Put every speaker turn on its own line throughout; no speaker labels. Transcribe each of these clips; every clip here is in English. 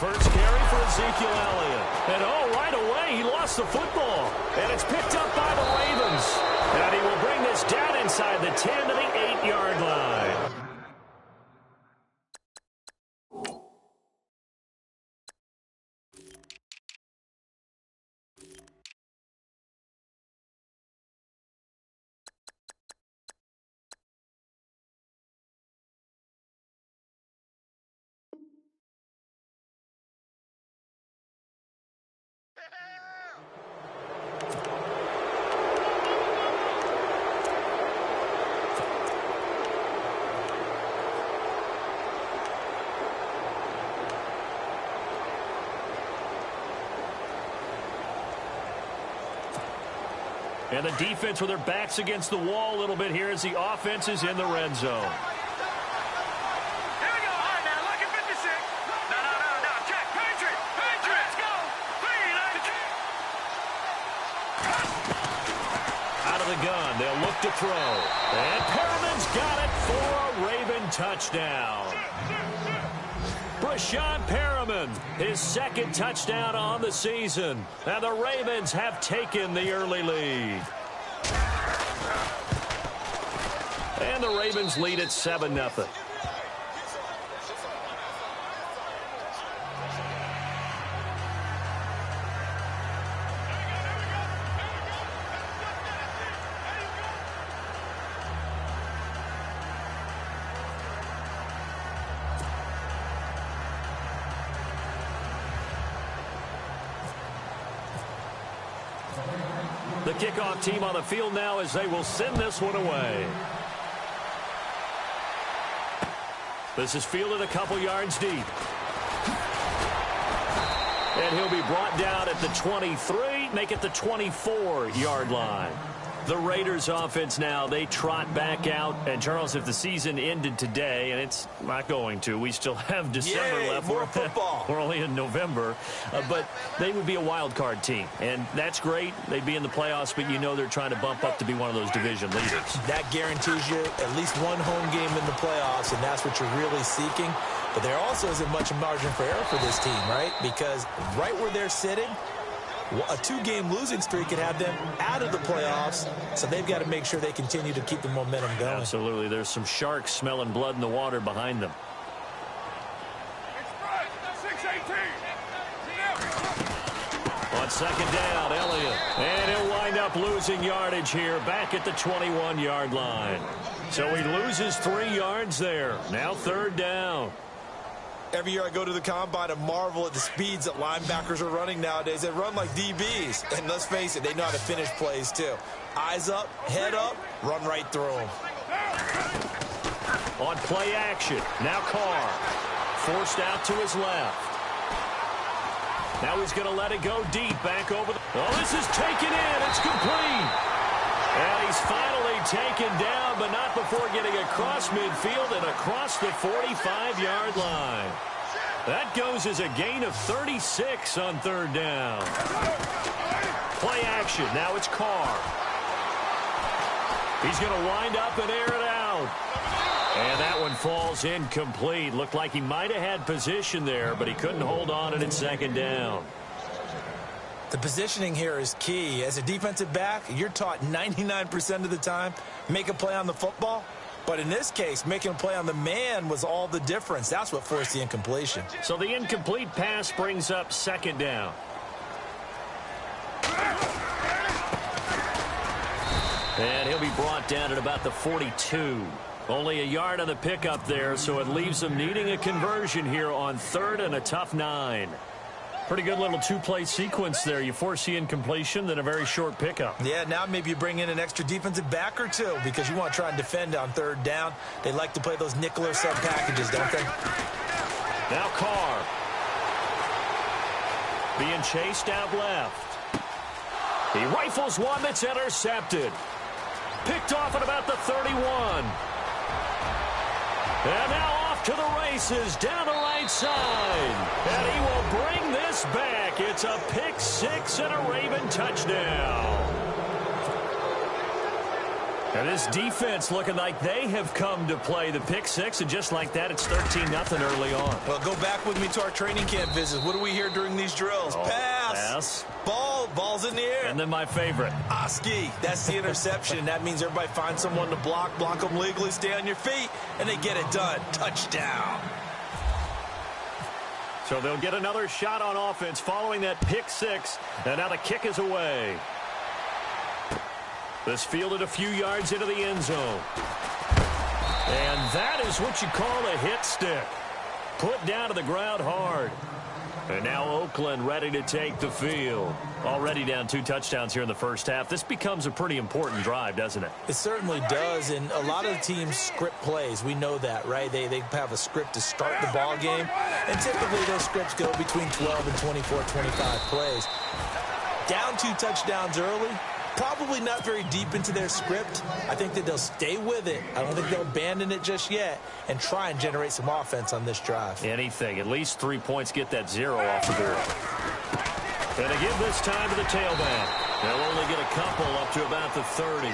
first carry for Ezekiel Elliott. And, right away, he lost the football. And it's picked up by the Ravens. And he will bring this down inside the 10 to the 8-yard line. And the defense with their backs against the wall a little bit here as the offense is in the red zone.
Here we go. All right, now, look at 56. No. Check. Patriot. Let's go. 3, 9.
Out of the gun. They'll look to throw. And Perriman's got it for a Raven touchdown. Brashon Perriman, his second touchdown on the season. And the Ravens have taken the early lead. And the Ravens lead at 7-0. The kickoff team on the field now as they will send this one away. This is fielded a couple yards deep. And he'll be brought down at the 23, make it the 24-yard line. The Raiders offense now, they trot back out. And, Charles, if the season ended today, and it's not going to, we still have December left.
More football.
We're only in November. But they would be a wild card team. And that's great. They'd be in the playoffs, but you know they're trying to bump up to be one of those division leaders.
That guarantees you at least one home game in the playoffs, and that's what you're really seeking. But there also isn't much margin for error for this team, right? Because right where they're sitting, a 2-game losing streak could have them out of the playoffs, so they've got to make sure they continue to keep the momentum going.
Absolutely. There's some sharks smelling blood in the water behind them. On second down, Elliott. And he'll wind up losing yardage here back at the 21-yard line. So he loses 3 yards there. Now third down.
Every year I go to the combine and marvel at the speeds that linebackers are running nowadays. They run like DBs. And let's face it, they know how to finish plays too. Eyes up, head up, run right through them.
On play action, now Carr. Forced out to his left. Now he's going to let it go deep back over the... Oh, this is taken in. It's complete. And he's finally taken down, but not before getting across midfield and across the 45-yard line. That goes as a gain of 36 on third down. Play action. Now it's Carr. He's going to wind up and air it out. And that one falls incomplete. Looked like he might have had position there, but he couldn't hold on it at second down.
The positioning here is key. As a defensive back, you're taught 99% of the time, make a play on the football. But in this case, making a play on the man was all the difference. That's what forced the incompletion.
So the incomplete pass brings up second down. And he'll be brought down at about the 42. Only a yard on the pickup there, so it leaves them needing a conversion here on third and a tough 9. Pretty good little 2-play sequence there. You force the incompletion, then a very short pickup.
Yeah, now maybe you bring in an extra defensive back or two because you want to try and defend on third down. They like to play those nickel or sub packages, don't they?
Now Carr. Being chased out left. He rifles one that's intercepted. Picked off at about the 31. And now off to the races down the right side. And he will bring this back. It's a pick 6 and a Raven touchdown. And this defense looking like they have come to play the pick six, and just like that, it's 13-0 early on.
Well, go back with me to our training camp visits. What do we hear during these drills? Pass. Ball's in the air.
And then my favorite.
Oski. That's the interception. That means everybody finds someone to block them legally, stay on your feet, and they get it done. Touchdown.
So they'll get another shot on offense following that pick six, and now the kick is away. This fielded a few yards into the end zone. And that is what you call a hit stick. Put down to the ground hard. And now Oakland ready to take the field. Already down 2 touchdowns here in the first half. This becomes a pretty important drive, doesn't it?
It certainly does, and a lot of teams script plays. We know that, right? They have a script to start the ball game, and typically those scripts go between 12 and 24, 25 plays. Down 2 touchdowns early, probably not very deep into their script. I think that they'll stay with it. I don't think they'll abandon it just yet and try and generate some offense on this drive.
Anything. At least 3 points, get that 0 off the board. And to give this time to the tailback. They'll only get a couple up to about the 30.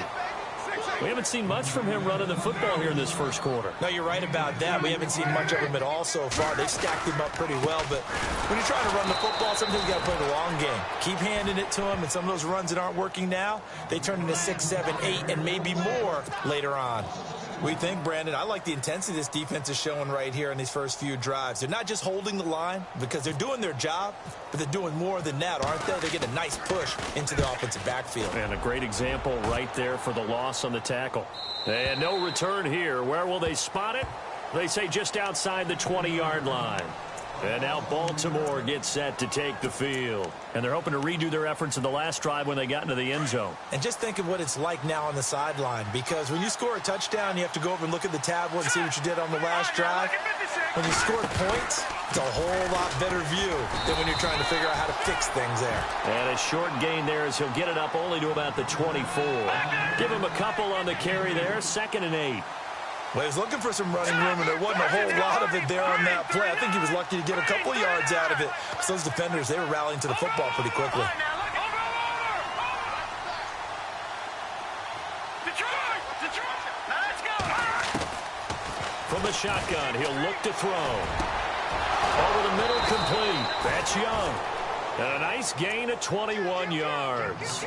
We haven't seen much from him running the football here in this first quarter.
No, you're right about that. We haven't seen much of him at all so far. They've stacked him up pretty well, but when you're trying to run the football, sometimes you got to play the long game. Keep handing it to him, and some of those runs that aren't working now, they turn into 6, 7, 8, and maybe more later on. We think, Brandon, I like the intensity this defense is showing right here in these first few drives. They're not just holding the line because they're doing their job, but they're doing more than that, aren't they? They get a nice push into the offensive backfield.
And a great example right there for the loss on the tackle. And no return here. Where will they spot it? They say just outside the 20-yard line. And now Baltimore gets set to take the field. And they're hoping to redo their efforts in the last drive when they got into the end zone.
And just think of what it's like now on the sideline, because when you score a touchdown, you have to go over and look at the tablet and see what you did on the last drive. When you scored points, it's a whole lot better view than when you're trying to figure out how to fix things there.
And a short gain there as he'll get it up only to about the 24. Give him a couple on the carry there, 2nd and 8.
Well, he was looking for some running room, and there wasn't a whole lot of it there on that play. I think he was lucky to get a couple of yards out of it. So those defenders, they were rallying to the football pretty quickly.
From the shotgun, he'll look to throw. Over the middle, complete. That's Young. And a nice gain of 21 yards.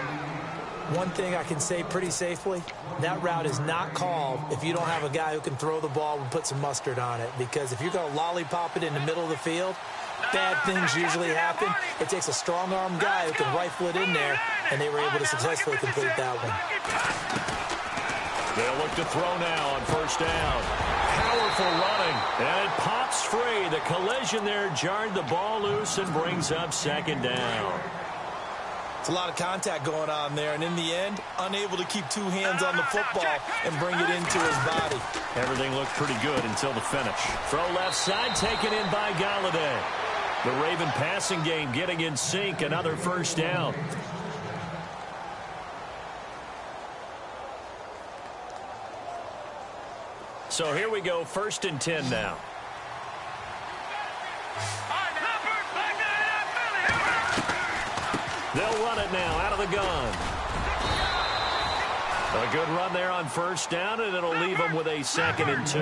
One thing I can say pretty safely, that route is not called if you don't have a guy who can throw the ball and put some mustard on it. Because if you're going to lollipop it in the middle of the field, bad things usually happen. It takes a strong-arm guy who can rifle it in there, and they were able to successfully complete that one.
They'll look to throw now on first down. Powerful running, and it pops free. The collision there jarred the ball loose and brings up 2nd down.
It's a lot of contact going on there, and in the end, unable to keep 2 hands on the football and bring it into his body.
Everything looked pretty good until the finish. Throw left side, taken in by Galladay. The Raven passing game getting in sync, another first down. So here we go, 1st and 10 now. They'll run it now out of the gun. A good run there on first down, and it'll leave them with a 2nd and 2.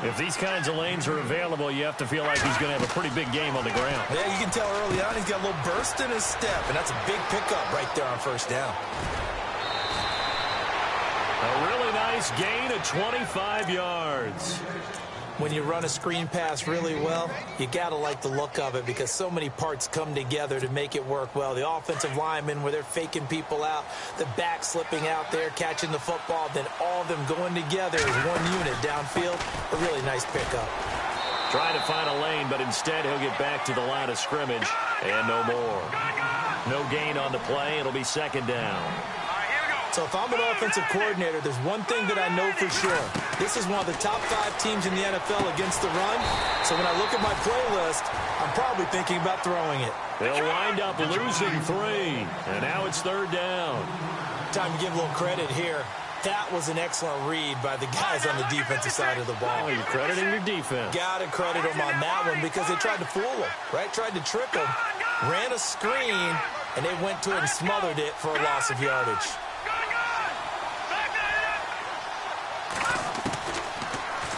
If these kinds of lanes are available, you have to feel like he's going to have a pretty big game on the ground.
Yeah, you can tell early on he's got a little burst in his step, and that's a big pickup right there on first down.
A really nice gain of 25 yards.
When you run a screen pass really well, you got to like the look of it because so many parts come together to make it work well. The offensive linemen, where they're faking people out, the back slipping out there, catching the football, then all of them going together as one unit downfield. A really nice pickup.
Trying to find a lane, but instead he'll get back to the line of scrimmage, and no more. No gain on the play. It'll be 2nd down.
So if I'm an offensive coordinator, there's one thing that I know for sure. This is one of the top 5 teams in the NFL against the run. So when I look at my playlist, I'm probably thinking about throwing it.
They'll wind up losing 3, and now it's 3rd down.
Time to give a little credit here. That was an excellent read by the guys on the defensive side of the ball.
Oh, you're crediting your defense.
Got to credit them on that one because they tried to fool them, right? Tried to trick them, ran a screen, and they went to it and smothered it for a loss of yardage.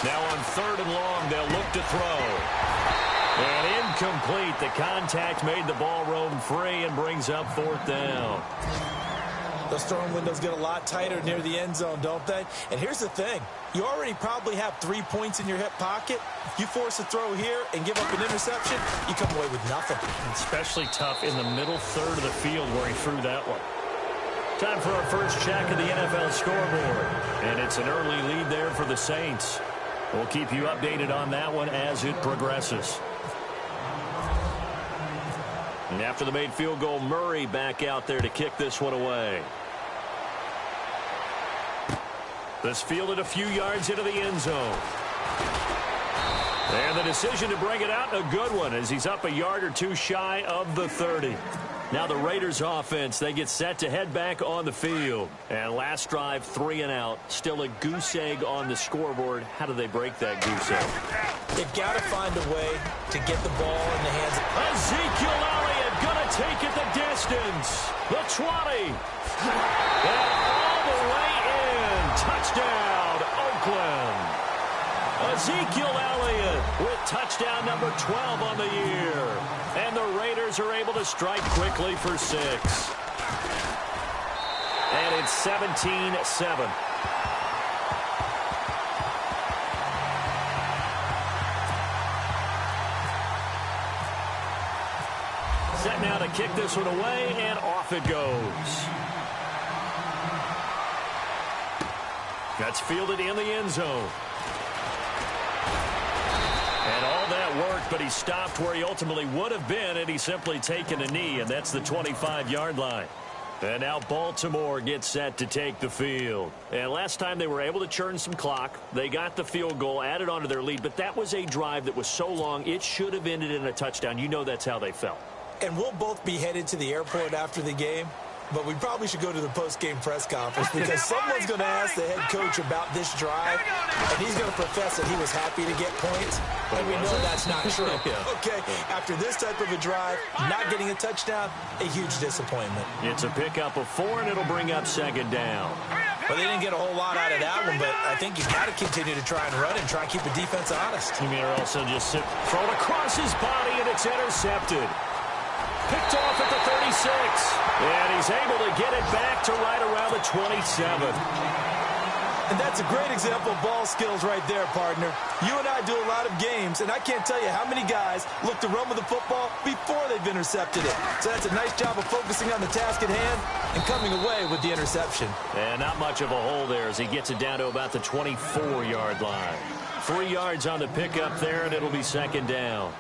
Now on 3rd and long, they'll look to throw. And incomplete. The contact made the ball roam free and brings up 4th down.
Those throwing windows get a lot tighter near the end zone, don't they? And here's the thing. You already probably have 3 points in your hip pocket. You force a throw here and give up an interception, you come away with nothing.
Especially tough in the middle third of the field where he threw that one. Time for our first check of the NFL scoreboard. And it's an early lead there for the Saints. We'll keep you updated on that one as it progresses. And after the made field goal, Murray back out there to kick this one away. This fielded a few yards into the end zone. And the decision to bring it out, a good one, as he's up a yard or two shy of the 30. Now the Raiders offense, they get set to head back on the field. And last drive, 3 and out. Still a goose egg on the scoreboard. How do they break that goose egg?
They've got to find a way to get the ball in the hands of
Ezekiel Elliott going to take it the distance. The 20. And all the way in. Touchdown, Oakland. Ezekiel Elliott with touchdown number 12 on the year. And the Raiders are able to strike quickly for 6. And it's 17-7. Set now to kick this one away, and off it goes. That's fielded in the end zone. And all that worked, but he stopped where he ultimately would have been, and he's simply taken a knee, and that's the 25-yard line. And now Baltimore gets set to take the field. And last time they were able to churn some clock. They got the field goal, added on to their lead, but that was a drive that was so long, it should have ended in a touchdown. You know that's how they felt.
And we'll both be headed to the airport after the game. But we probably should go to the post-game press conference because someone's going to ask the head coach about this drive, and he's going to profess that he was happy to get points, and we know that's not true. Okay, after this type of a drive, not getting a touchdown, a huge disappointment.
It's a pickup of 4, and it'll bring up 2nd down.
Well, they didn't get a whole lot out of that one, but I think you've got to continue to try and run and try and keep the defense honest.
You mean also just throw it across his body, and it's intercepted. Picked off at the 36. And he's able to get it back to right around the 27.
And that's a great example of ball skills right there, partner. You and I do a lot of games, and I can't tell you how many guys look to run with the football before they've intercepted it. So that's a nice job of focusing on the task at hand and coming away with the interception.
And not much of a hole there as he gets it down to about the 24-yard line. 3 yards on the pickup there, and it'll be 2nd down.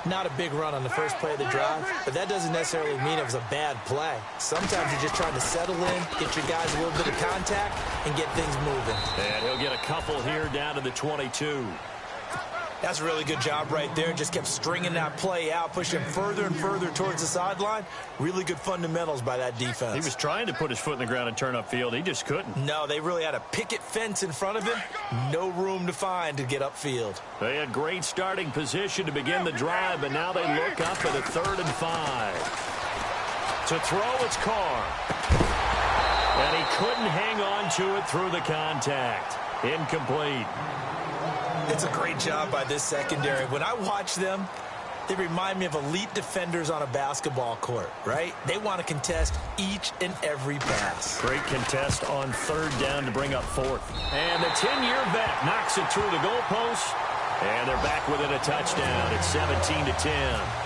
Not a big run on the first play of the drive, but that doesn't necessarily mean it was a bad play. Sometimes you're just trying to settle in, get your guys a little bit of contact, and get things moving.
And he'll get a couple here down to the 22.
That's a really good job right there. Just kept stringing that play out, pushing further and further towards the sideline. Really good fundamentals by that defense.
He was trying to put his foot in the ground and turn upfield. He just couldn't.
No, they really had a picket fence in front of him. No room to find to get upfield.
They had great starting position to begin the drive, but now they look up at a 3rd and 5. To throw, it's Carr. And he couldn't hang on to it through the contact. Incomplete.
It's a great job by this secondary. When I watch them, they remind me of elite defenders on a basketball court, right? They want to contest each and every pass.
Great contest on 3rd down to bring up 4th. And the 10-year vet knocks it through the goalpost. And they're back within a touchdown. It's 17-10.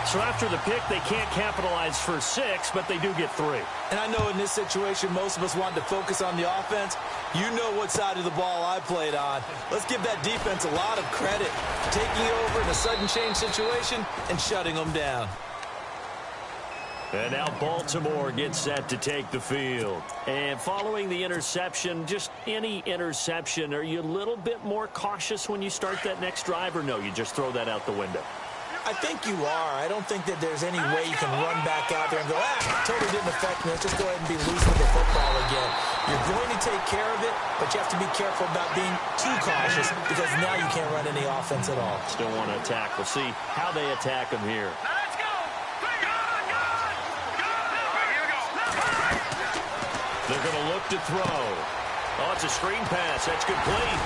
So after the pick, they can't capitalize for 6, but they do get 3.
And I know in this situation, most of us want to focus on the offense. You know what side of the ball I played on. Let's give that defense a lot of credit. Taking over in a sudden change situation and shutting them down.
And now Baltimore gets set to take the field. And following the interception, just any interception, are you a little bit more cautious when you start that next drive, or no, you just throw that out the window?
I think you are. I don't think that there's any way you can run back out there and go, totally didn't affect me. Let's just go ahead and be loose with the football again. You're going to take care of it, but you have to be careful about being too cautious because now you can't run any offense at all.
Still want to attack. We'll see how they attack them here.
Now let's go. Here we go.
They're going to look to throw. Oh, it's a screen pass. That's complete.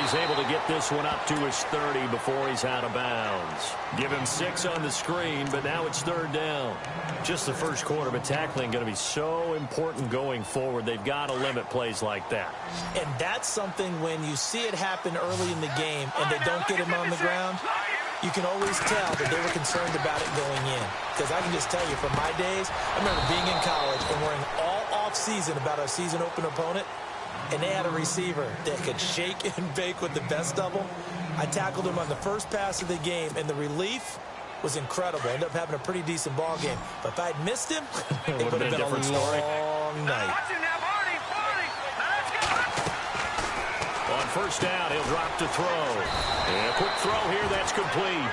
he's able to get this one up to his 30 before he's out of bounds. Give him 6 on the screen, but now it's 3rd down. Just the first quarter, but tackling going to be so important going forward. They've got to limit plays like that.
And that's something when you see it happen early in the game and they don't get him on the ground, you can always tell that they were concerned about it going in. Because I can just tell you, from my days, I remember being in college and worrying all off-season about our season opener opponent, and they had a receiver that could shake and bake with the best of them. I tackled him on the first pass of the game, and the relief was incredible. Ended up having a pretty decent ball game. But if I'd missed him, it would have been a long night.
On first down, he'll drop to throw. And a quick throw here, that's complete.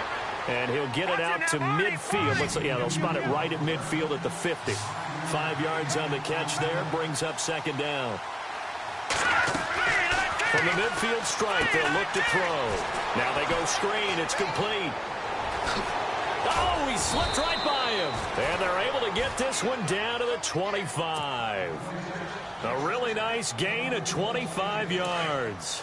And he'll get it out to midfield. They'll spot it right at midfield at the 50. 5 yards on the catch there, brings up 2nd down. From the midfield stripe, they'll look to throw. Now they go screen. It's complete. Oh, he slipped right by him. And they're able to get this one down to the 25. A really nice gain of 25 yards.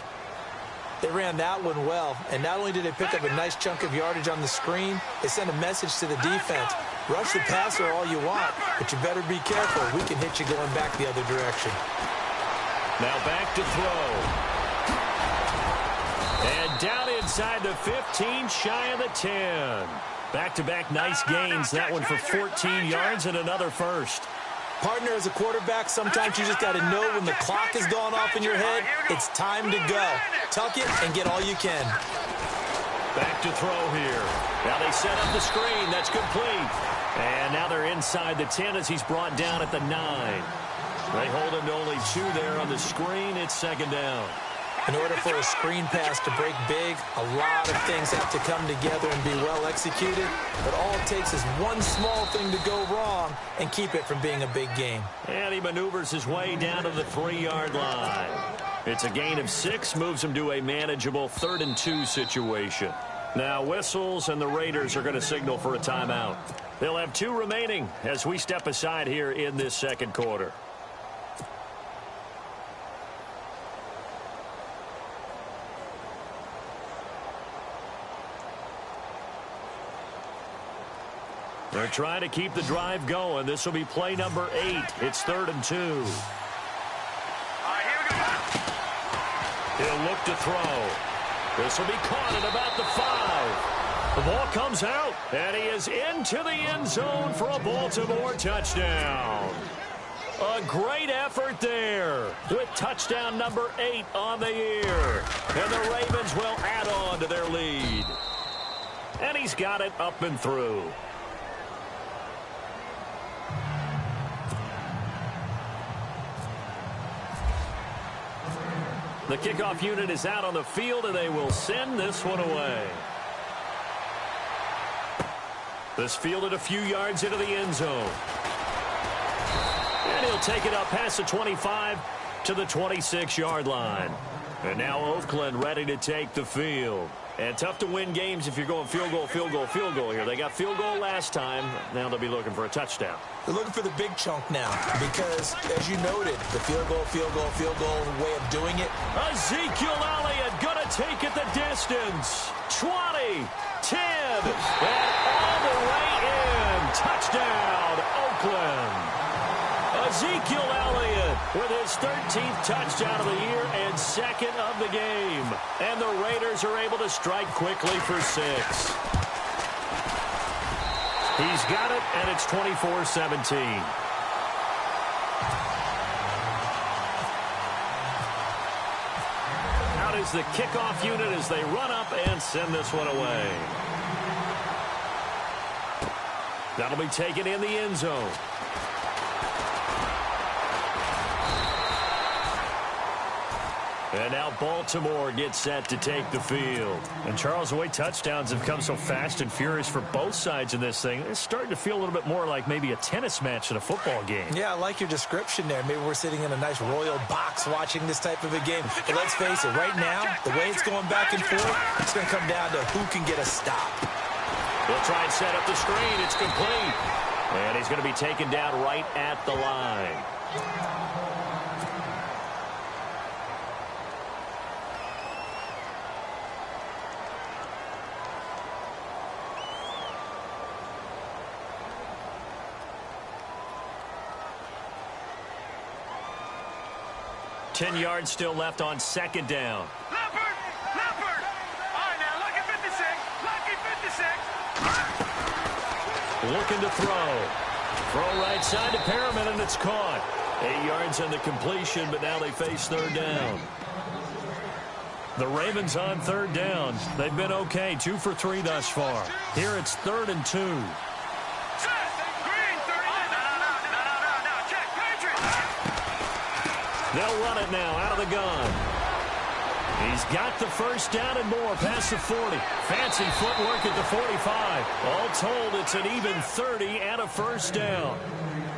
They ran that one well, and not only did they pick up a nice chunk of yardage on the screen, they sent a message to the defense. Rush the passer all you want, but you better be careful. We can hit you going back the other direction.
Now back to throw. And down inside the 15, shy of the 10. Back-to-back nice gains. That one for 14 yards and another first.
Partner, as a quarterback, sometimes you just got to know when the clock has gone off in your head, it's time to go. Tuck it and get all you can.
Back to throw here. Now they set up the screen. That's complete. And now they're inside the 10 as he's brought down at the 9. They hold him to only 2 there on the screen. It's 2nd down.
In order for a screen pass to break big, a lot of things have to come together and be well executed. But all it takes is one small thing to go wrong and keep it from being a big game.
And he maneuvers his way down to the 3-yard line. It's a gain of 6, moves him to a manageable 3rd and 2 situation. Now whistles, and the Raiders are going to signal for a timeout. They'll have 2 remaining as we step aside here in this 2nd quarter. They're trying to keep the drive going. This will be play number 8. It's 3rd and 2. He'll look to throw. This will be caught at about the 5. The ball comes out, and he is into the end zone for a Baltimore touchdown. A great effort there with touchdown number 8 on the year. And the Ravens will add on to their lead. And he's got it up and through. The kickoff unit is out on the field, and they will send this one away. This fielded a few yards into the end zone. And he'll take it up past the 25 to the 26-yard line. And now Oakland ready to take the field. And tough to win games if you're going field goal, field goal, field goal here. They got field goal last time. Now they'll be looking for a touchdown.
They're looking for the big chunk now because, as you noted, the field goal way of doing it.
Ezekiel Elliott going to take it the distance. 20, 10, and all the way in. Touchdown, Oakland. Ezekiel Elliott with his 13th touchdown of the year and 2nd of the game. And the Raiders are able to strike quickly for 6. He's got it, and it's 24-17. Out is the kickoff unit as they run up and send this one away. That'll be taken in the end zone. And now Baltimore gets set to take the field. And, Charles, the way touchdowns have come so fast and furious for both sides in this thing, it's starting to feel a little bit more like maybe a tennis match than a football game.
Yeah, I like your description there. Maybe we're sitting in a nice royal box watching this type of a game. But let's face it, right now, the way it's going back and forth, it's going to come down to who can get a stop.
He'll try and set up the screen. It's complete. And he's going to be taken down right at the line. 10 yards still left on second down.
Leopard! Leopard! All right, now, lucky 56. Lucky 56.
Looking to throw. Throw right side to Perriman, and it's caught. 8 yards on the completion, but now they face third down. The Ravens on third down. They've been okay, 2 for 3 thus far. Here it's 3rd and 2.
Green, 30. No. Check, Patriots.
They'll run it now out of the gun. He's got the first down and more past the 40. Fancy footwork at the 45. All told, it's an even 30 and a first down.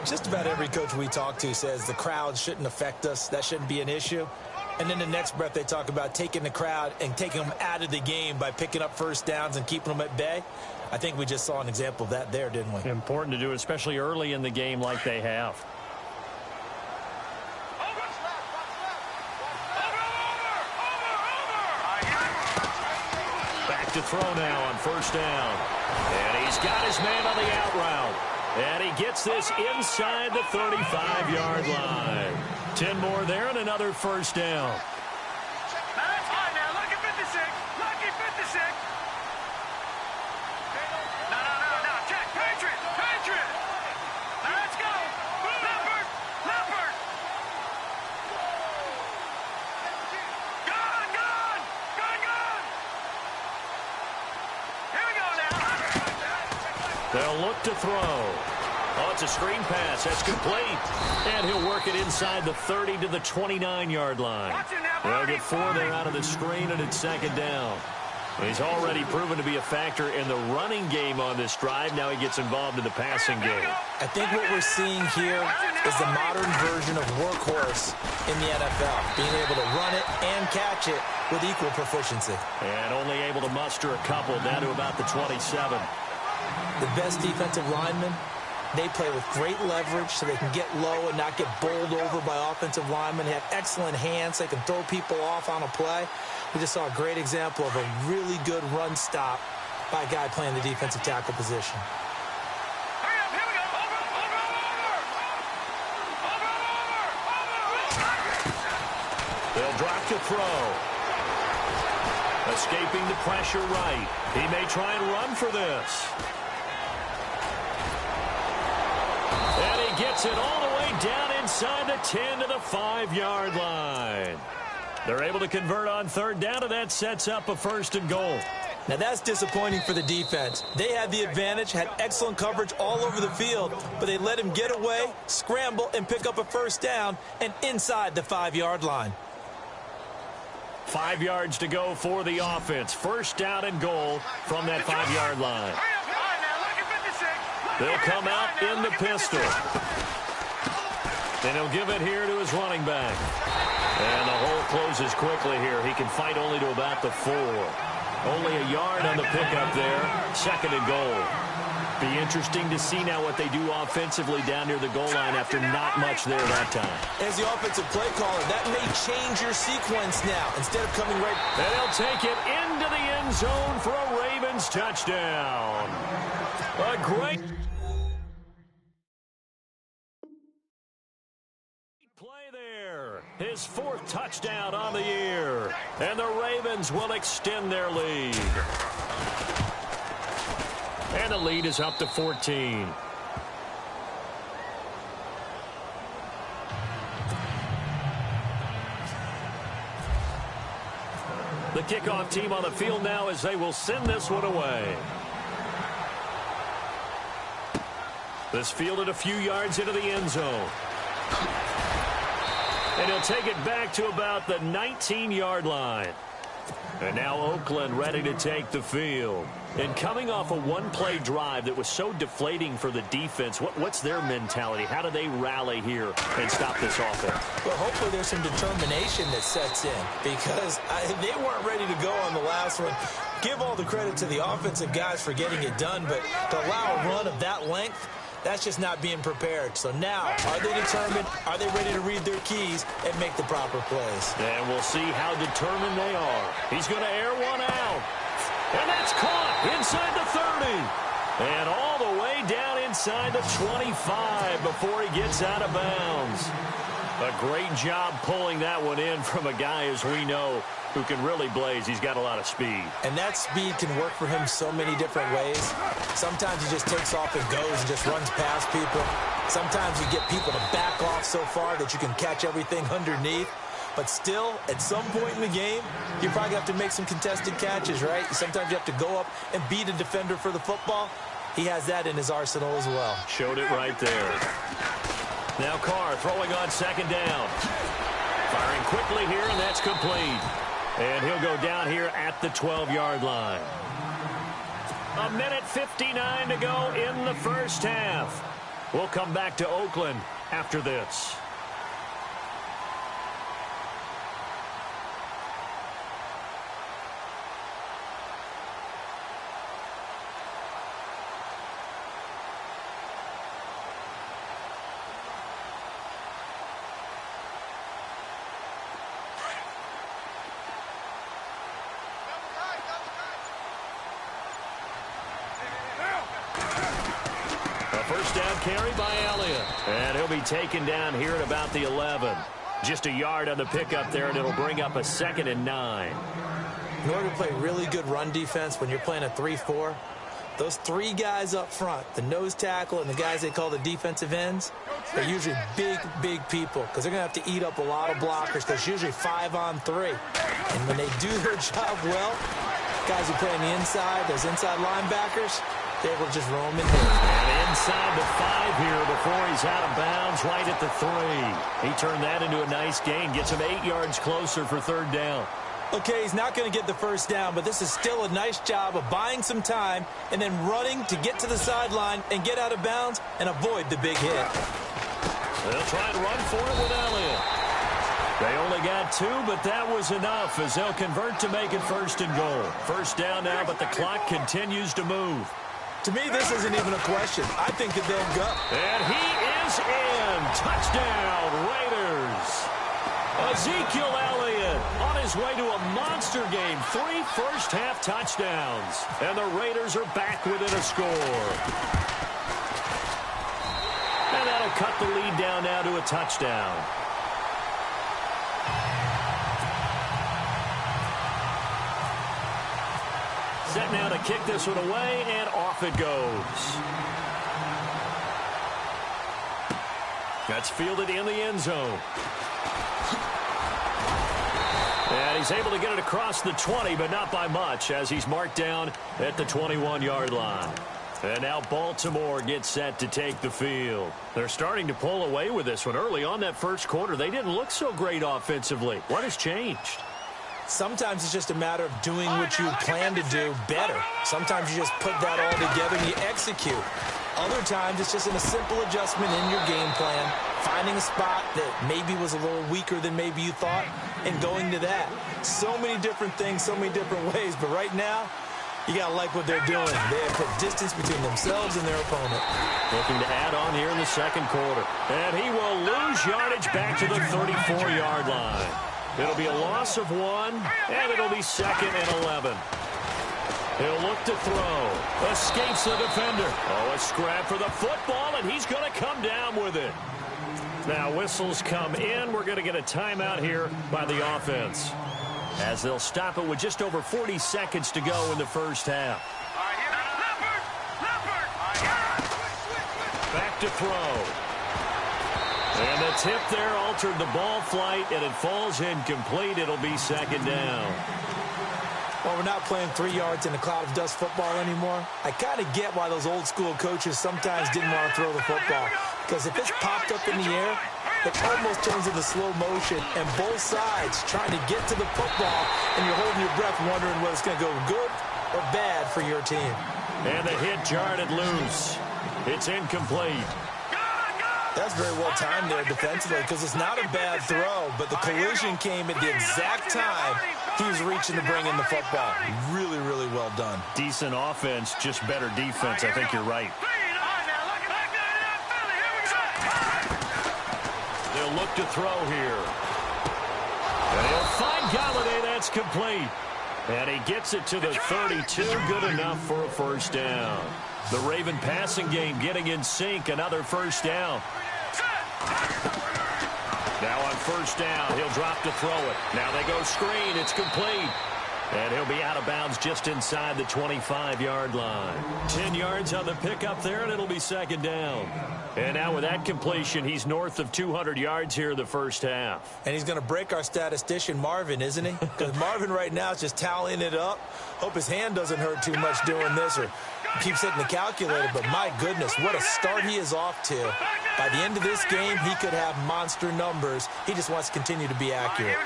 Just about every coach we talk to says the crowd shouldn't affect us. That shouldn't be an issue. And then the next breath they talk about taking the crowd and taking them out of the game by picking up first downs and keeping them at bay. I think we just saw an example of that there, didn't we?
Important to do, especially early in the game like they have. Back to throw now on first down. And he's got his man on the out route. And he gets this inside the 35-yard line. 10 more there and another first down.
Now that's fine now. Lucky 56. Lucky 56. No. Check. Patriot. Now let's go. Leopard. Gone. Here we go now.
They'll look to throw. Oh, it's a screen pass. That's complete. And he'll work it inside the 30 to the 29-yard line. They'll get 4 there out of the screen, and it's second down. He's already proven to be a factor in the running game on this drive. Now he gets involved in the passing game.
I think what we're seeing here is the modern version of workhorse in the NFL, being able to run it and catch it with equal proficiency.
And only able to muster a couple down to about the 27.
The best defensive linemen, they play with great leverage so they can get low and not get bowled over by offensive linemen. They have excellent hands. They can throw people off on a play. We just saw a great example of a really good run stop by a guy playing the defensive tackle position.
Hurry up, here we go. Over.
They'll drop to throw. Escaping the pressure right. He may try and run for this. And he gets it all the way down inside the 10 to the 5-yard line. They're able to convert on third down, and that sets up a 1st and goal.
Now that's disappointing for the defense. They had the advantage, had excellent coverage all over the field, but they let him get away, scramble, and pick up a first down, and inside the 5-yard line.
5 yards to go for the offense. First down and goal from that 5-yard line. They'll come out in the pistol. And he'll give it here to his running back. And the hole closes quickly here. He can fight only to about the 4. Only a yard on the pickup there. 2nd and goal. Be interesting to see now what they do offensively down near the goal line after not much there that time.
As the offensive play caller, that may change your sequence now. Instead of coming right...
And they'll take it into the end zone for a Ravens touchdown. A great play there. His 4th touchdown on the year. And the Ravens will extend their lead. And the lead is up to 14. The kickoff team on the field now as they will send this one away. This fielded a few yards into the end zone. And he'll take it back to about the 19-yard line. And now Oakland ready to take the field. And coming off a one-play drive that was so deflating for the defense, what's their mentality? How do they rally here and stop this offense?
Well, hopefully there's some determination that sets in because they weren't ready to go on the last one. Give all the credit to the offensive guys for getting it done, but to allow a run of that length, that's just not being prepared. So now, are they determined? Are they ready to read their keys and make the proper plays?
And we'll see how determined they are. He's going to air one out. And that's caught inside the 30. And all the way down inside the 25 before he gets out of bounds. A great job pulling that one in from a guy, as we know, who can really blaze. He's got a lot of speed.
And that speed can work for him so many different ways. Sometimes he just takes off and goes and just runs past people. Sometimes you get people to back off so far that you can catch everything underneath. But still, at some point in the game, you probably have to make some contested catches, right? Sometimes you have to go up and beat a defender for the football. He has that in his arsenal as well.
Showed it right there. Now Carr throwing on second down. Firing quickly here, and that's complete. And he'll go down here at the 12-yard line. 1:59 to go in the first half. We'll come back to Oakland after this. First down carry by Elliott. And he'll be taken down here at about the 11. Just a yard on the pickup there, and it'll bring up a 2nd and 9.
In order to play really good run defense when you're playing a 3-4, those three guys up front, the nose tackle and the guys they call the defensive ends, they're usually big, big people because they're going to have to eat up a lot of blockers because usually 5-on-3. And when they do their job well, guys who play on the inside, those inside linebackers, they're able to just roam in here.
And inside the 5 here before he's out of bounds right at the 3. He turned that into a nice gain. Gets him 8 yards closer for 3rd down.
Okay, he's not going to get the first down, but this is still a nice job of buying some time and then running to get to the sideline and get out of bounds and avoid the big hit.
They'll try and run for it with Elliott. They only got 2, but that was enough as they'll convert to make it 1st and goal. First down now, but the clock continues to move.
To me, this isn't even a question. I think that they'll go.
And he is in. Touchdown, Raiders. Ezekiel Elliott on his way to a monster game. 3 first-half touchdowns. And the Raiders are back within a score. And that'll cut the lead down now to a touchdown. Set now to kick this one away, and off it goes. That's fielded in the end zone. And he's able to get it across the 20, but not by much, as he's marked down at the 21-yard line. And now Baltimore gets set to take the field. They're starting to pull away with this one. Early on that first quarter, they didn't look so great offensively. What has changed?
Sometimes it's just a matter of doing what you plan to do better. Sometimes you just put that all together and you execute. Other times it's just a simple adjustment in your game plan, finding a spot that maybe was a little weaker than maybe you thought, and going to that. So many different things, so many different ways, but right now, you got to like what they're doing. They have put distance between themselves and their opponent.
Looking to add on here in the second quarter. And he will lose yardage back to the 34-yard line. It'll be a loss of 1, and it'll be 2nd and 11. He'll look to throw. Escapes the defender. Oh, a scrap for the football, and he's going to come down with it. Now whistles come in. We're going to get a timeout here by the offense, as they'll stop it with just over 40 seconds to go in the first half. Back to throw. And the tip there altered the ball flight, and it falls incomplete. It'll be 2nd down.
Well, we're not playing 3 yards in a cloud of dust football anymore. I kind of get why those old school coaches sometimes didn't want to throw the football. Because if it's popped up in the air, it almost turns into slow motion, and both sides trying to get to the football, and you're holding your breath wondering whether it's going to go good or bad for your team.
And the hit jarred it loose. It's incomplete.
That's very well timed there defensively because it's not a bad throw, but the collision came at the exact time he was reaching to bring in the football. Really, really well done.
Decent offense, just better defense. I think you're right. They'll look to throw here. And he'll find Galladay. That's complete. And he gets it to the 32. Good enough for a first down. The Raven passing game getting in sync. Another first down. Now on first down, he'll drop to throw it. Now they go screen. It's complete. And he'll be out of bounds just inside the 25-yard line. 10 yards on the pickup there, and it'll be second down. And now with that completion, he's north of 200 yards here in the first half.
And he's going to break our statistician, Marvin, isn't he? Because Marvin right now is just tallying it up. Hope his hand doesn't hurt too much doing this or keeps hitting the calculator. But my goodness, what a start he is off to. By the end of this game, he could have monster numbers. He just wants to continue to be accurate.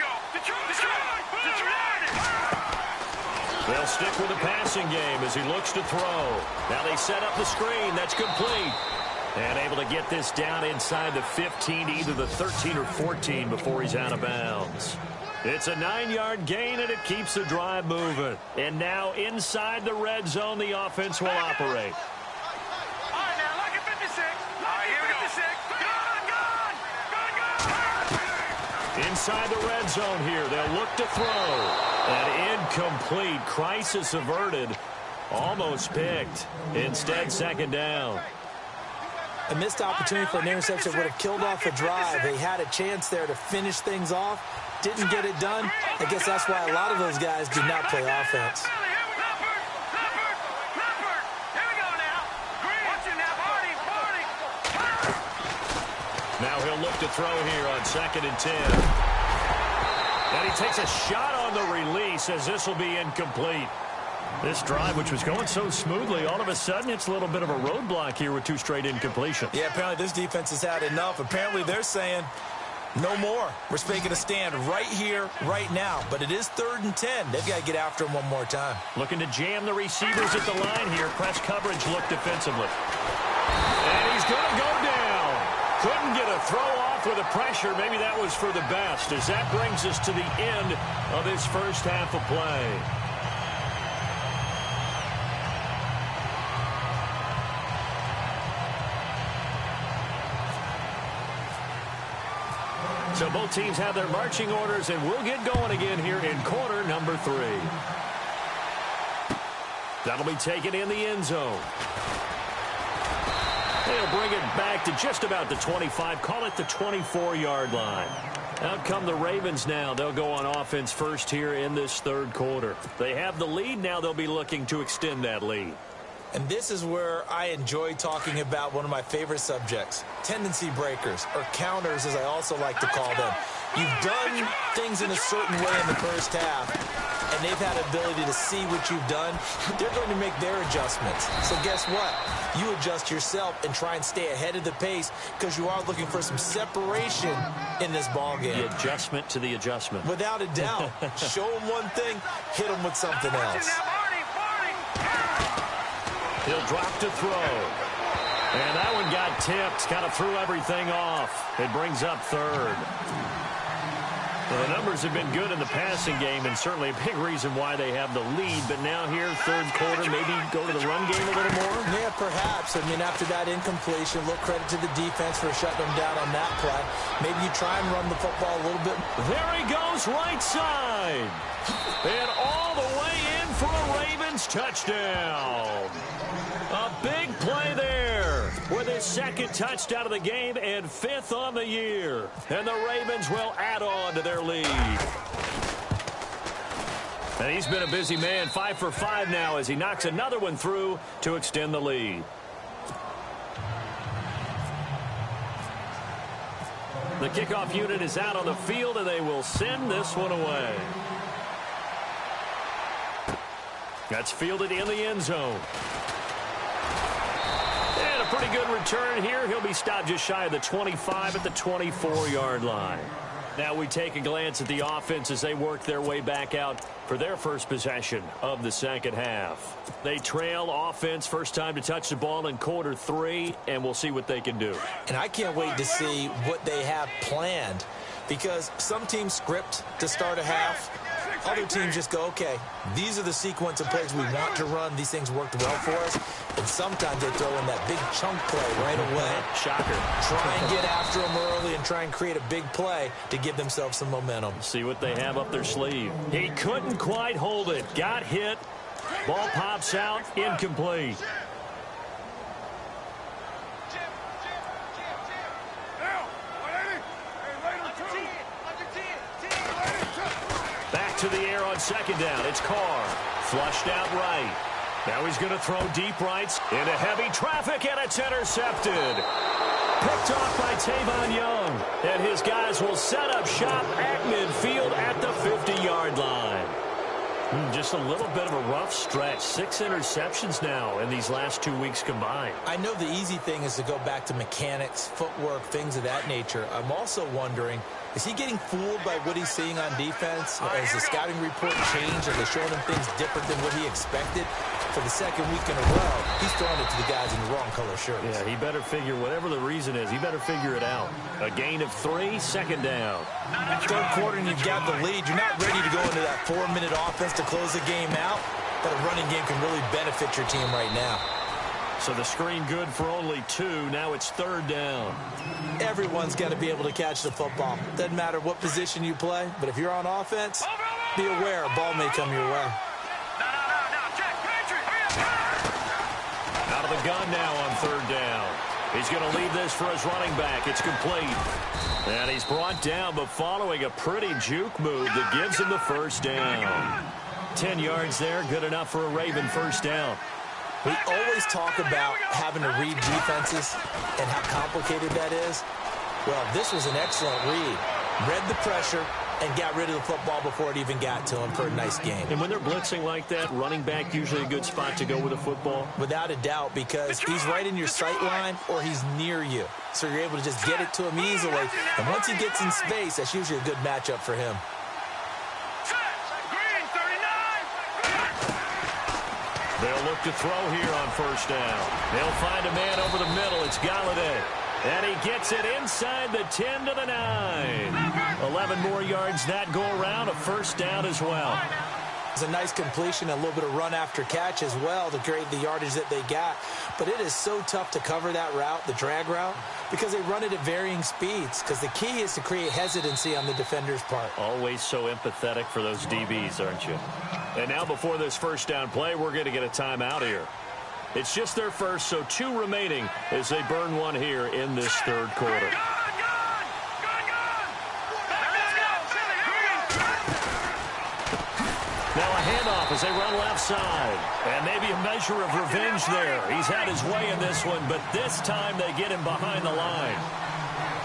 They'll stick with the passing game as he looks to throw. Now they set up the screen. That's complete. And able to get this down inside the 15, either the 13 or 14 before he's out of bounds. It's a 9-yard gain, and it keeps the drive moving. And now inside the red zone, the offense will operate.
All right, now, look at 56. All right, here we go. Gone.
Inside the red zone here, they'll look to throw. An incomplete. Crisis averted. Almost picked. Instead, second down.
A missed opportunity for an interception would have killed off the drive. They had a chance there to finish things off. Didn't get it done. I guess that's why a lot of those guys do not play offense.
Now he'll look to throw here on 2nd and 10. And he takes a shot on the release as this will be incomplete. This drive, which was going so smoothly, all of a sudden it's a little bit of a roadblock here with 2 straight incompletions.
Yeah, apparently this defense has had enough. Apparently they're saying no more. We're making a stand right here, right now. But it is 3rd and 10. They've got to get after him one more time.
Looking to jam the receivers at the line here. Press coverage look defensively. And he's going to go down. Couldn't get a throw off with the pressure. Maybe that was for the best, as that brings us to the end of this first half of play. So both teams have their marching orders, and we'll get going again here in quarter number 3. That'll be taken in the end zone. They'll bring it back to just about the 25, call it the 24-yard line. Out come the Ravens now. They'll go on offense first here in this 3rd quarter. They have the lead. Now they'll be looking to extend that lead.
And this is where I enjoy talking about one of my favorite subjects, tendency breakers, or counters as I also like to call them. You've done things in a certain way in the first half, and they've had ability to see what you've done. They're going to make their adjustments. So guess what? You adjust yourself and try and stay ahead of the pace because you are looking for some separation in this ballgame.
The adjustment to the adjustment.
Without a doubt. Show them one thing, hit them with something else.
He'll drop to throw. And that one got tipped. Kind of threw everything off. It brings up 3rd. Well, the numbers have been good in the passing game, and certainly a big reason why they have the lead. But now here, 3rd quarter, maybe go to the run game a little more?
Yeah, perhaps. I mean, after that incompletion, a little credit to the defense for shutting them down on that play. Maybe you try and run the football a little bit.
There he goes, right side. And all the way in for a Ravens touchdown. A big play there with his 2nd touchdown of the game and 5th on the year. And the Ravens will add on to their lead. And he's been a busy man, 5 for 5 now as he knocks another one through to extend the lead. The kickoff unit is out on the field, and they will send this one away. That's fielded in the end zone. And a pretty good return here. He'll be stopped just shy of the 25 at the 24-yard line. Now we take a glance at the offense as they work their way back out for their first possession of the second half. They trail offense, first time to touch the ball in quarter 3, and we'll see what they can do.
And I can't wait to see what they have planned, because some teams script to start a half. Other teams just go, okay, these are the sequence of plays we want to run. These things worked well for us. And sometimes they throw in that big chunk play right away.
Shocker.
Try and get after them early and try and create a big play to give themselves some momentum.
See what they have up their sleeve. He couldn't quite hold it. Got hit. Ball pops out. Incomplete. to the air on second down. It's Carr. Flushed out right. Now he's going to throw deep rights into heavy traffic, and it's intercepted. Picked off by Tavon Young. And his guys will set up shop at midfield at the 50-yard line. Just a little bit of a rough stretch. 6 interceptions now in these last 2 weeks combined.
I know the easy thing is to go back to mechanics, footwork, things of that nature. I'm also wondering, is he getting fooled by what he's seeing on defense? Has the scouting report changed? Are they showing him things different than what he expected? For the second week in a row, he's throwing it to the guys in the wrong color shirts.
Yeah, he better figure, whatever the reason is, he better figure it out. A gain of 3, second down.
Third quarter and you've got the lead. You're not ready to go into that 4-minute offense to close the game out. But a running game can really benefit your team right now.
So the screen good for only 2. Now it's third down.
Everyone's got to be able to catch the football. Doesn't matter what position you play, but if you're on offense, be aware a ball may come your way.
Out of the gun now on third down. He's going to leave this for his running back. It's complete. And he's brought down, but following a pretty juke move that gives him the first down. 10 yards there, good enough for a Raven first down.
We always talk about having to read defenses and how complicated that is. Well, this was an excellent read. Read the pressure and got rid of the football before it even got to him for a nice game.
And when they're blitzing like that, running back usually a good spot to go with a football?
Without a doubt, because he's right in your sight line or he's near you. So you're able to just get it to him easily. And once he gets in space, that's usually a good matchup for him.
They'll look to throw here on first down. They'll find a man over the middle. It's Galladay. And he gets it inside the 10 to the 9. 11 more yards that go around. A first down as well.
It's a nice completion, a little bit of run after catch as well to create the yardage that they got. But it is so tough to cover that route, the drag route, because they run it at varying speeds. Because the key is to create hesitancy on the defender's part.
Always so empathetic for those DBs, aren't you? And now before this first down play, we're going to get a timeout here. It's just their first, so 2 remaining as they burn one here in this third quarter. Now a handoff as they run left side. And maybe a measure of revenge there. He's had his way in this one, but this time they get him behind the line.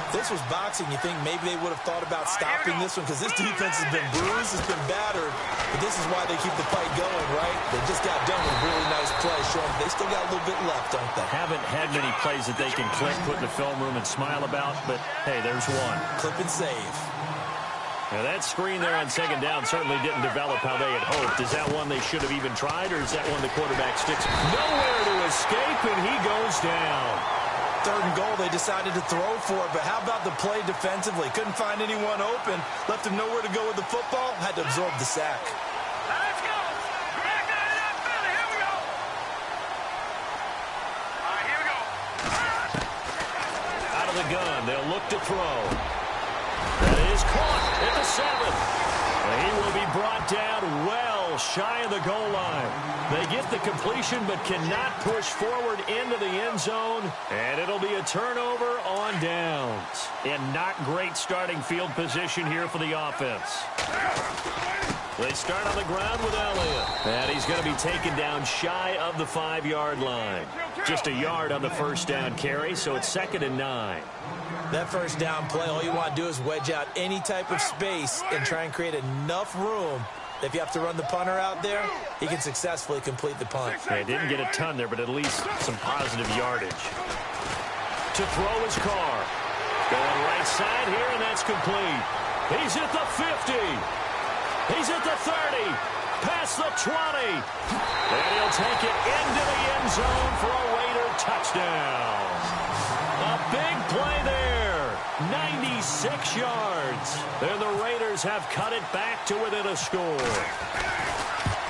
This was boxing. You think maybe they would have thought about stopping this one because this defense has been bruised, it's been battered. But this is why they keep the fight going, right? They just got done with a really nice play, showing they still got a little bit left, don't they?
Haven't had many plays that they can click, put in the film room, and smile about, but hey, there's one.
Clip and save.
Now that screen there on second down certainly didn't develop how they had hoped. Is that one they should have even tried, or is that one the quarterback sticks nowhere to escape, and he goes down?
Third and goal, they decided to throw for it, but how about the play defensively? Couldn't find anyone open, left him nowhere to go with the football, had to absorb the sack.
Let's go. Back down to that Philly. Here we go. All right, here we go.
Out of the gun, they'll look to throw. That is caught at the 7. And he will be brought down well shy of the goal line. They get the completion but cannot push forward into the end zone. And it'll be a turnover on downs. And not great starting field position here for the offense. They start on the ground with Elliott. And he's going to be taken down shy of the 5-yard line. Just a yard on the first down carry, so it's 2nd and 9.
That first down play, all you want to do is wedge out any type of space and try and create enough room that if you have to run the punter out there, he can successfully complete the punt.
Yeah, didn't get a ton there, but at least some positive yardage. To throw his Carr. Going right side here, and that's complete. He's at the 50. He's at the 30. Past the 20. And he'll take it into the end zone for a Raider touchdown. A big play there. 96 yards. And the Raiders have cut it back to within a score.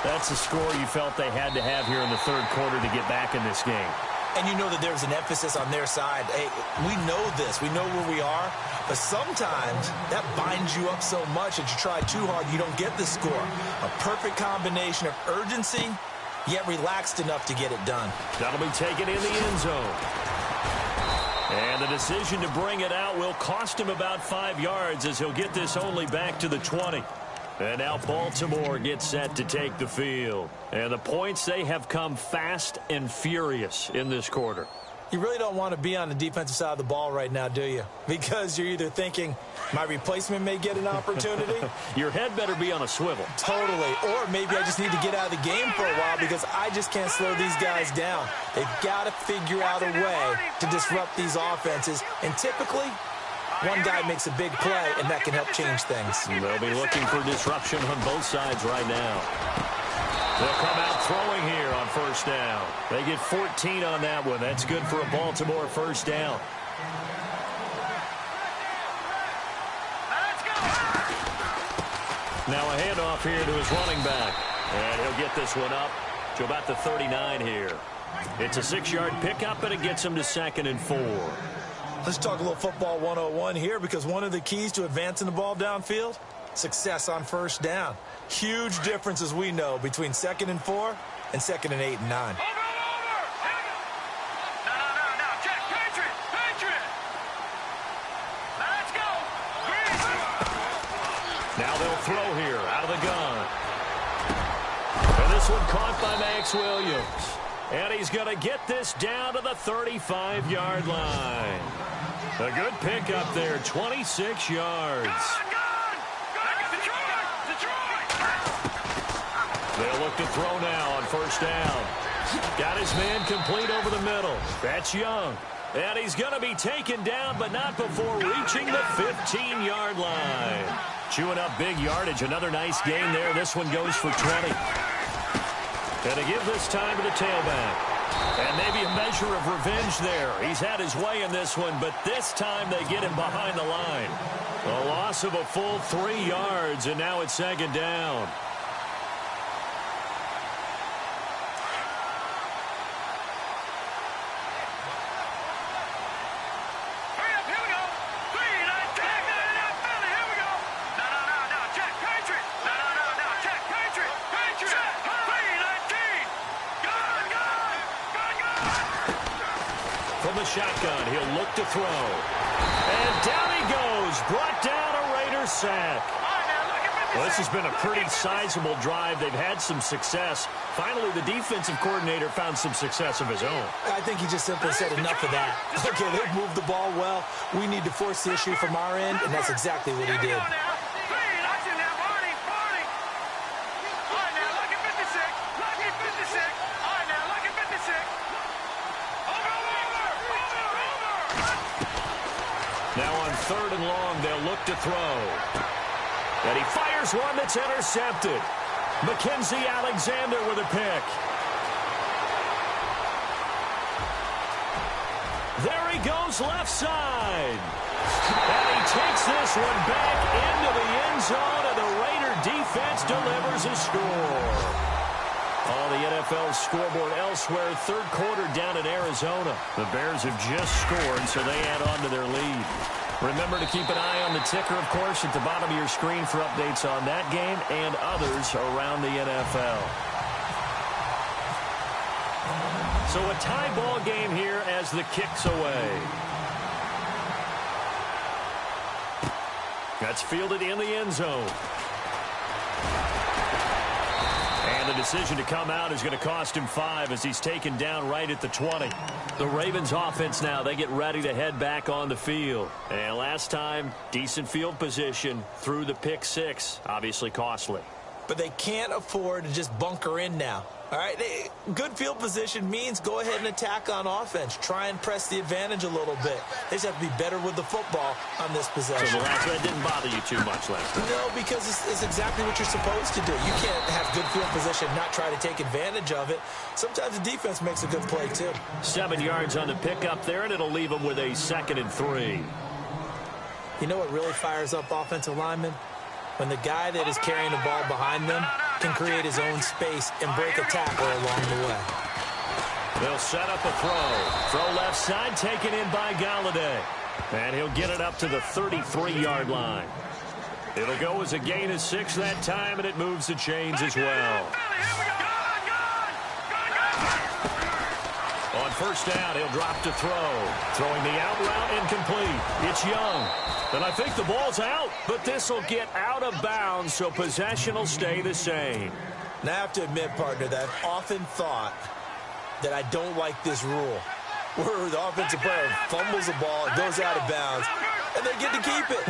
That's a score you felt they had to have here in the third quarter to get back in this game.
And you know that there's an emphasis on their side. Hey, we know this. We know where we are. But sometimes that binds you up so much that you try too hard, you don't get the score. A perfect combination of urgency, yet relaxed enough to get it done.
That'll be taken in the end zone. And the decision to bring it out will cost him about 5 yards as he'll get this only back to the 20. And now Baltimore gets set to take the field. And the points, they have come fast and furious in this quarter.
You really don't want to be on the defensive side of the ball right now, do you? Because you're either thinking, my replacement may get an opportunity.
Your head better be on a swivel.
Totally. Or maybe I just need to get out of the game for a while because I just can't slow these guys down. They've got to figure out a way to disrupt these offenses. And typically, one guy makes a big play, and that can help change things.
They'll be looking for disruption on both sides right now. They'll come out throwing here on first down. They get 14 on that one. That's good for a Baltimore first down. Now a handoff here to his running back. And he'll get this one up to about the 39 here. It's a 6-yard pickup, and it gets him to 2nd and 4.
Let's talk a little football 101 here because one of the keys to advancing the ball downfield, success on first down. Huge difference, as we know, between 2nd and 4 and 2nd and 8 and 9.
Now they'll throw here out of the gun. And this one caught by Max Williams. And he's going to get this down to the 35-yard line. A good pickup there, 26 yards. They'll look to throw now on first down. Got his man complete over the middle. That's Young. And he's going to be taken down, but not before reaching the 15-yard line. Chewing up big yardage. Another nice gain there. This one goes for 20. And to give this time to the tailback. And maybe a measure of revenge there. He's had his way in this one, but this time they get him behind the line. A loss of a full 3 yards, and now it's 2nd down. From the shotgun, he'll look to throw. And down he goes. Brought down a Raider sack. Well, this has been a pretty sizable drive. They've had some success. Finally, the defensive coordinator found some success of his own.
I think he just simply said enough of that. Okay, they've moved the ball well. We need to force the issue from our end, and that's exactly what he did.
Now on 3rd and long, they'll look to throw. And he fires one that's intercepted. Mackenzie Alexander with a pick. There he goes left side. And he takes this one back into the end zone, and the Raider defense delivers a score. On the NFL scoreboard elsewhere, 3rd quarter down in Arizona. The Bears have just scored, so they add on to their lead. Remember to keep an eye on the ticker, of course, at the bottom of your screen for updates on that game and others around the NFL. So a tie ball game here as the kick's away. That's fielded in the end zone. And the decision to come out is going to cost him 5 as he's taken down right at the 20. The Ravens offense now, they get ready to head back on the field. And last time, decent field position through the pick 6. Obviously costly.
But they can't afford to just bunker in now. All right, good field position means go ahead and attack on offense. Try and press the advantage a little bit. They just have to be better with the football on this possession.
So the last one didn't bother you too much last time?
No, because it's exactly what you're supposed to do. You can't have good field position, not try to take advantage of it. Sometimes the defense makes a good play, too.
7 yards on the pickup there, and it'll leave them with a 2nd and 3.
You know what really fires up offensive linemen? When the guy that is carrying the ball behind them can create his own space and break a tackle along the way.
They'll set up a throw. Throw left side, taken in by Galladay. And he'll get it up to the 33-yard line. It'll go as a gain of 6 that time, and it moves the chains as well. On first down, he'll drop to throw. Throwing the out route incomplete. It's Young. And I think the ball's out, but this will get out of bounds, so possession will stay the same.
Now, I have to admit, partner, that I've often thought that I don't like this rule, where the offensive player fumbles the ball, it goes out of bounds, and they get to keep it.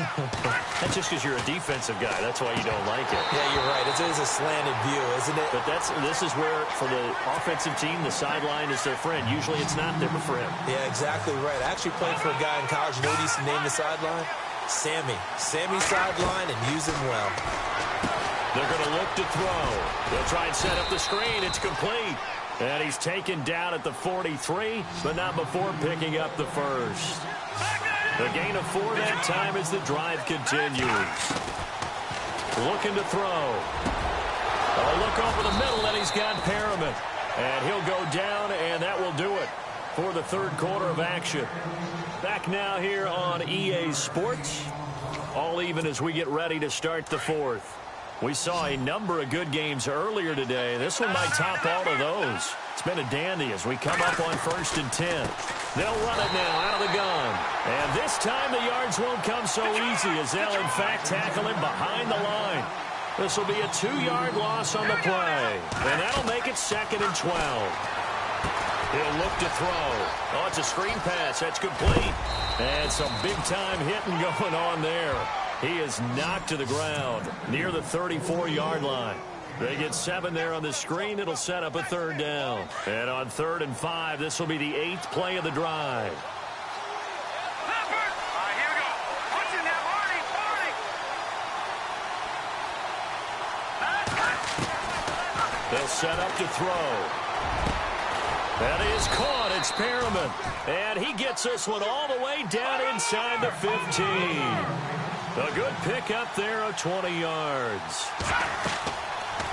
That's just because you're a defensive guy. That's why you don't like it.
Yeah, you're right. It is a slanted view, isn't it?
But this is where, for the offensive team, the sideline is their friend. Usually it's not there for him.
Yeah, exactly right. I actually played for a guy in college. You know what he used to name the sideline? Sammy. Sammy sideline, and use him well.
They're going to look to throw. They'll try and set up the screen. It's complete. And he's taken down at the 43, but not before picking up the first. A gain of 4 that time as the drive continues. Looking to throw. A look over the middle, and he's got Perriman. And he'll go down, and that will do it for the third quarter of action. Back now here on EA Sports. All even as we get ready to start the fourth. We saw a number of good games earlier today. This one might top all of those. It's been a dandy as we come up on 1st and 10. They'll run it now out of the gun. And this time the yards won't come so easy as they'll, in fact, tackle him behind the line. This will be a 2-yard loss on the play. And that'll make it 2nd and 12. He'll look to throw. Oh, it's a screen pass. That's complete. And some big-time hitting going on there. He is knocked to the ground near the 34-yard line. They get 7 there on the screen. It'll set up a 3rd down. And on 3rd and 5, this will be the 8th play of the drive.
Here we go. Punch it now, Marty.
They'll set up to throw. That is caught. It's Perriman. And he gets this one all the way down inside the 15. A good pickup there of 20 yards.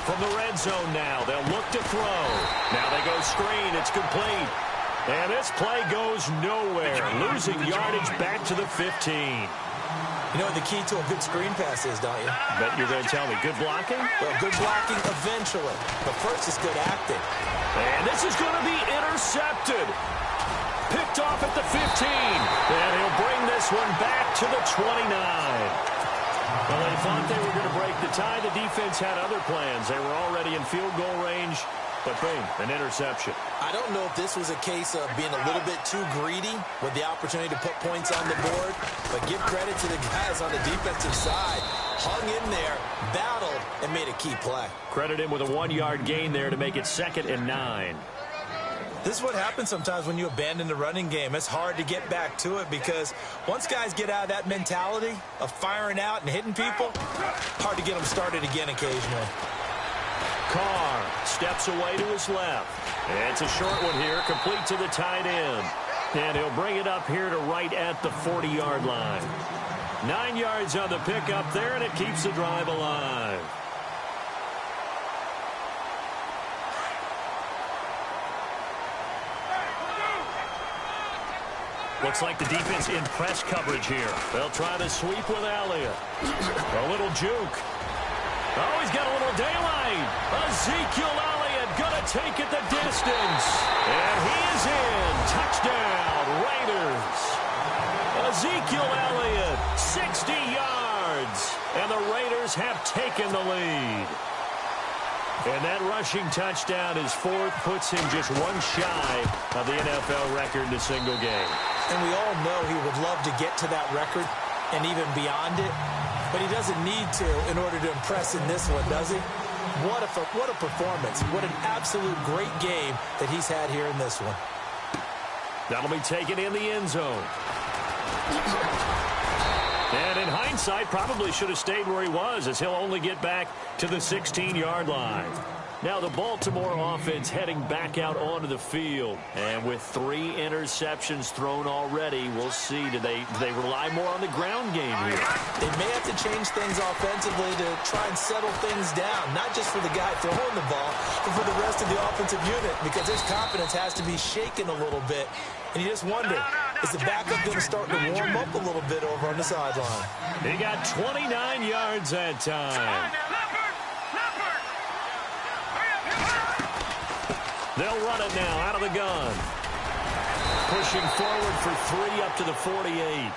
From the red zone now, they'll look to throw. Now they go screen. It's complete. And this play goes nowhere. Losing yardage back to the 15.
You know what the key to a good screen pass is, don't you?
Bet you're going to tell me good blocking?
Well, good blocking eventually. But first is good acting.
And this is going to be intercepted. Picked off at the 15. And he'll bring this one back to the 29. Well, they thought they were going to break the tie. The defense had other plans. They were already in field goal range. But boom, an interception.
I don't know if this was a case of being a little bit too greedy with the opportunity to put points on the board. But give credit to the guys on the defensive side. Hung in there, battled, and made a key play.
Credit him with a 1-yard gain there to make it 2nd and 9.
This is what happens sometimes when you abandon the running game. It's hard to get back to it because once guys get out of that mentality of firing out and hitting people, hard to get them started again occasionally.
Carr steps away to his left. It's a short one here, complete to the tight end. And he'll bring it up here to right at the 40-yard line. 9 yards on the pickup there, and it keeps the drive alive. Looks like the defense in press coverage here. They'll try to sweep with Elliott. A little juke. Oh, he's got a little daylight. Ezekiel Elliott going to take it the distance. And he is in. Touchdown, Raiders. Ezekiel Elliott, 60 yards. And the Raiders have taken the lead. And that rushing touchdown is 4th, puts him just 1 shy of the NFL record in a single game.
And we all know he would love to get to that record and even beyond it, but he doesn't need to in order to impress in this one, does he? What a performance. What an absolute great game that he's had here in this one.
That'll be taken in the end zone. And in hindsight, probably should have stayed where he was, as he'll only get back to the 16-yard line. Now the Baltimore offense heading back out onto the field. And with 3 interceptions thrown already, we'll see. Do they rely more on the ground game here?
They may have to change things offensively to try and settle things down, not just for the guy throwing the ball, but for the rest of the offensive unit, because his confidence has to be shaken a little bit. And you just wonder, is the backup going to start to warm up a little bit over on the sideline?
He got 29 yards that time. They'll run it now out of the gun. Pushing forward for 3 up to the 48.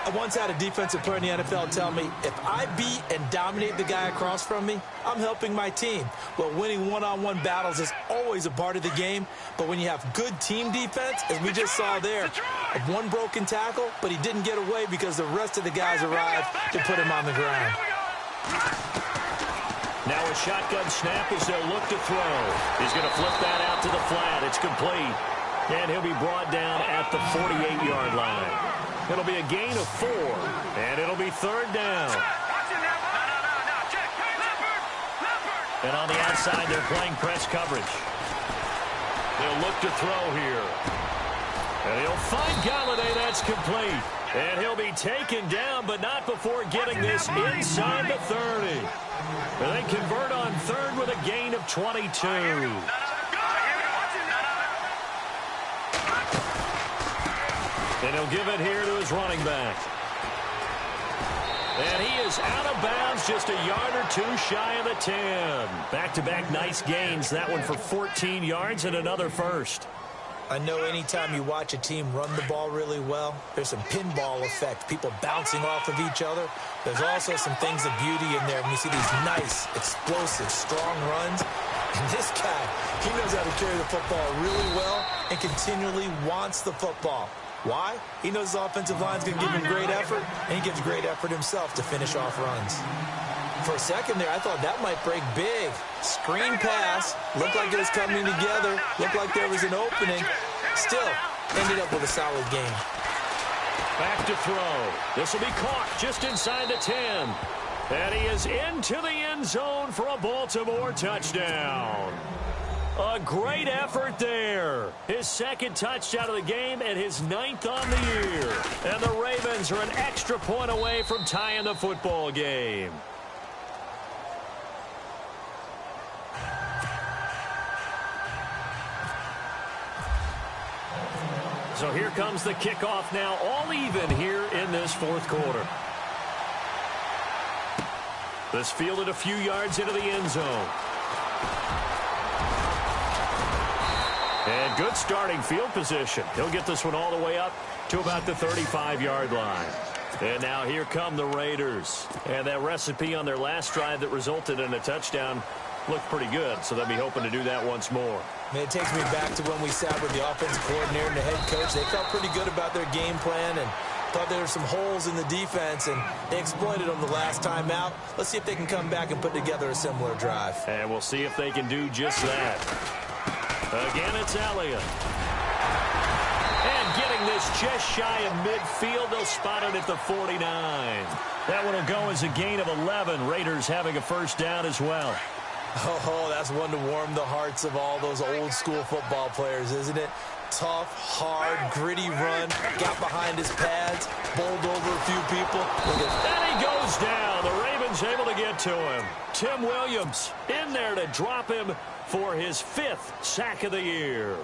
I once had a defensive player in the NFL tell me, if I beat and dominate the guy across from me, I'm helping my team. Well, winning one-on-one battles is always a part of the game, but when you have good team defense, as we just saw there, one broken tackle, but he didn't get away because the rest of the guys arrived to put him on the ground.
Now a shotgun snap as they'll look to throw. He's going to flip that out to the flat. It's complete. And he'll be brought down at the 48-yard line. It'll be a gain of 4, and it'll be third down. And on the outside, they're playing press coverage. They'll look to throw here. And he'll find Galladay. That's complete. And he'll be taken down, but not before getting this inside the 30. And they convert on third with a gain of 22. And he'll give it here to his running back. And he is out of bounds, just a yard or two shy of the 10. Back-to-back nice gains. That one for 14 yards and another first.
I know anytime you watch a team run the ball really well, there's some pinball effect, people bouncing off of each other. There's also some things of beauty in there when you see these nice, explosive, strong runs. And this guy, he knows how to carry the football really well and continually wants the football. Why? He knows his offensive line's going to give him great effort, and he gives great effort himself to finish off runs. For a second there, I thought that might break big. Screen pass. Looked like it was coming together. Looked like there was an opening. Still, ended up with a solid game.
Back to throw. This will be caught just inside the 10. And he is into the end zone for a Baltimore touchdown. A great effort there. His second touchdown of the game and his 9th on the year. And the Ravens are an extra point away from tying the football game. So here comes the kickoff now, all even here in this fourth quarter. This fielded a few yards into the end zone. And good starting field position. He'll get this one all the way up to about the 35-yard line. And now here come the Raiders. And that recipe on their last drive that resulted in a touchdown looked pretty good, so they'll be hoping to do that once more.
Man, it takes me back to when we sat with the offensive coordinator and the head coach. They felt pretty good about their game plan and thought there were some holes in the defense, and they exploited them the last time out. Let's see if they can come back and put together a similar drive.
And we'll see if they can do just that. Again, it's Elliott. And getting this just shy of midfield, they'll spot it at the 49. That one will go as a gain of 11. Raiders having a first down as well.
Oh, that's one to warm the hearts of all those old-school football players, isn't it? Tough, hard, gritty run, got behind his pads, bowled over a few people.
And he goes down. The Ravens able to get to him. Tim Williams in there to drop him for his 5th sack of the year.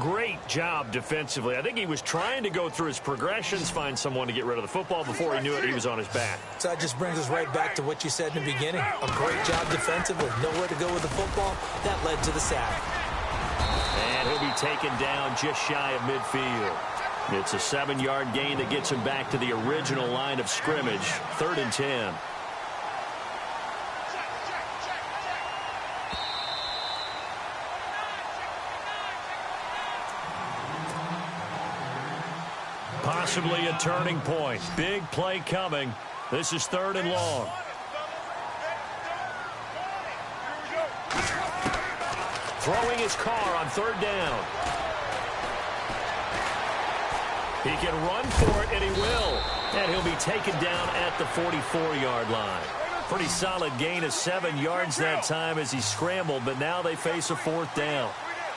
Great job defensively. I think he was trying to go through his progressions, find someone to get rid of the football. Before he knew it, he was on his back.
So that just brings us right back to what you said in the beginning. A great job defensively. Nowhere to go with the football. That led to the sack.
And he'll be taken down just shy of midfield. It's a 7-yard gain that gets him back to the original line of scrimmage. 3rd and 10. Possibly a turning point. Big play coming. This is 3rd and long. Throwing his car on 3rd down. He can run for it, and he will. And he'll be taken down at the 44-yard line. Pretty solid gain of 7 yards that time as he scrambled, but now they face a 4th down.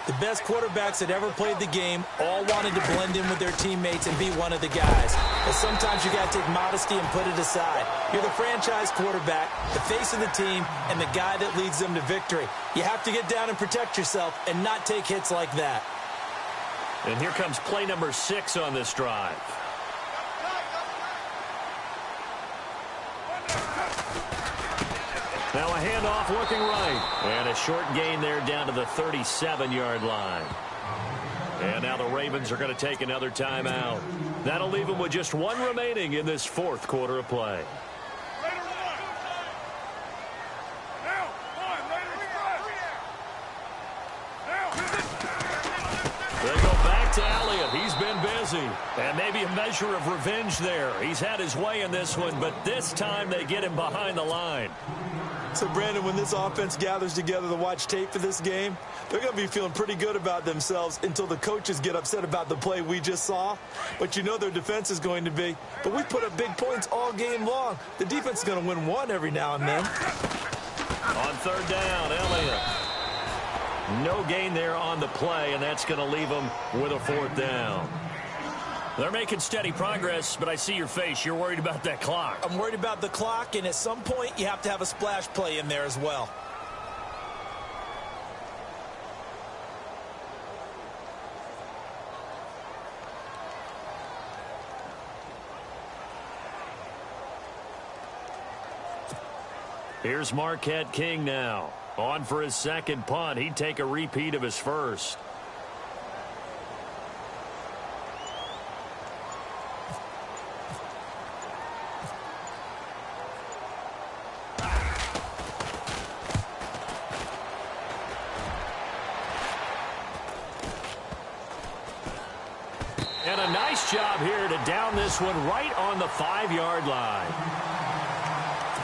The best quarterbacks that ever played the game all wanted to blend in with their teammates and be one of the guys. But sometimes you got to take modesty and put it aside. You're the franchise quarterback, the face of the team, and the guy that leads them to victory. You have to get down and protect yourself and not take hits like that.
And here comes play number 6 on this drive. Now a handoff looking right. And a short gain there down to the 37-yard line. And now the Ravens are going to take another timeout. That'll leave them with just one remaining in this fourth quarter of play. They go back to Elliott. He's been busy. And maybe a measure of revenge there. He's had his way in this one, but this time they get him behind the line.
So, Brandon, when this offense gathers together to watch tape for this game, they're going to be feeling pretty good about themselves until the coaches get upset about the play we just saw. But you know their defense is going to be. But we put up big points all game long. The defense is going to win one every now and then.
On third down, Elliott. No gain there on the play, and that's going to leave them with a fourth down. They're making steady progress, but I see your face. You're worried about that clock.
I'm worried about the clock, and at some point, you have to have a splash play in there as well.
Here's Marquette King now. On for his second punt. He'd take a repeat of his first. And a nice job here to down this one right on the 5-yard line.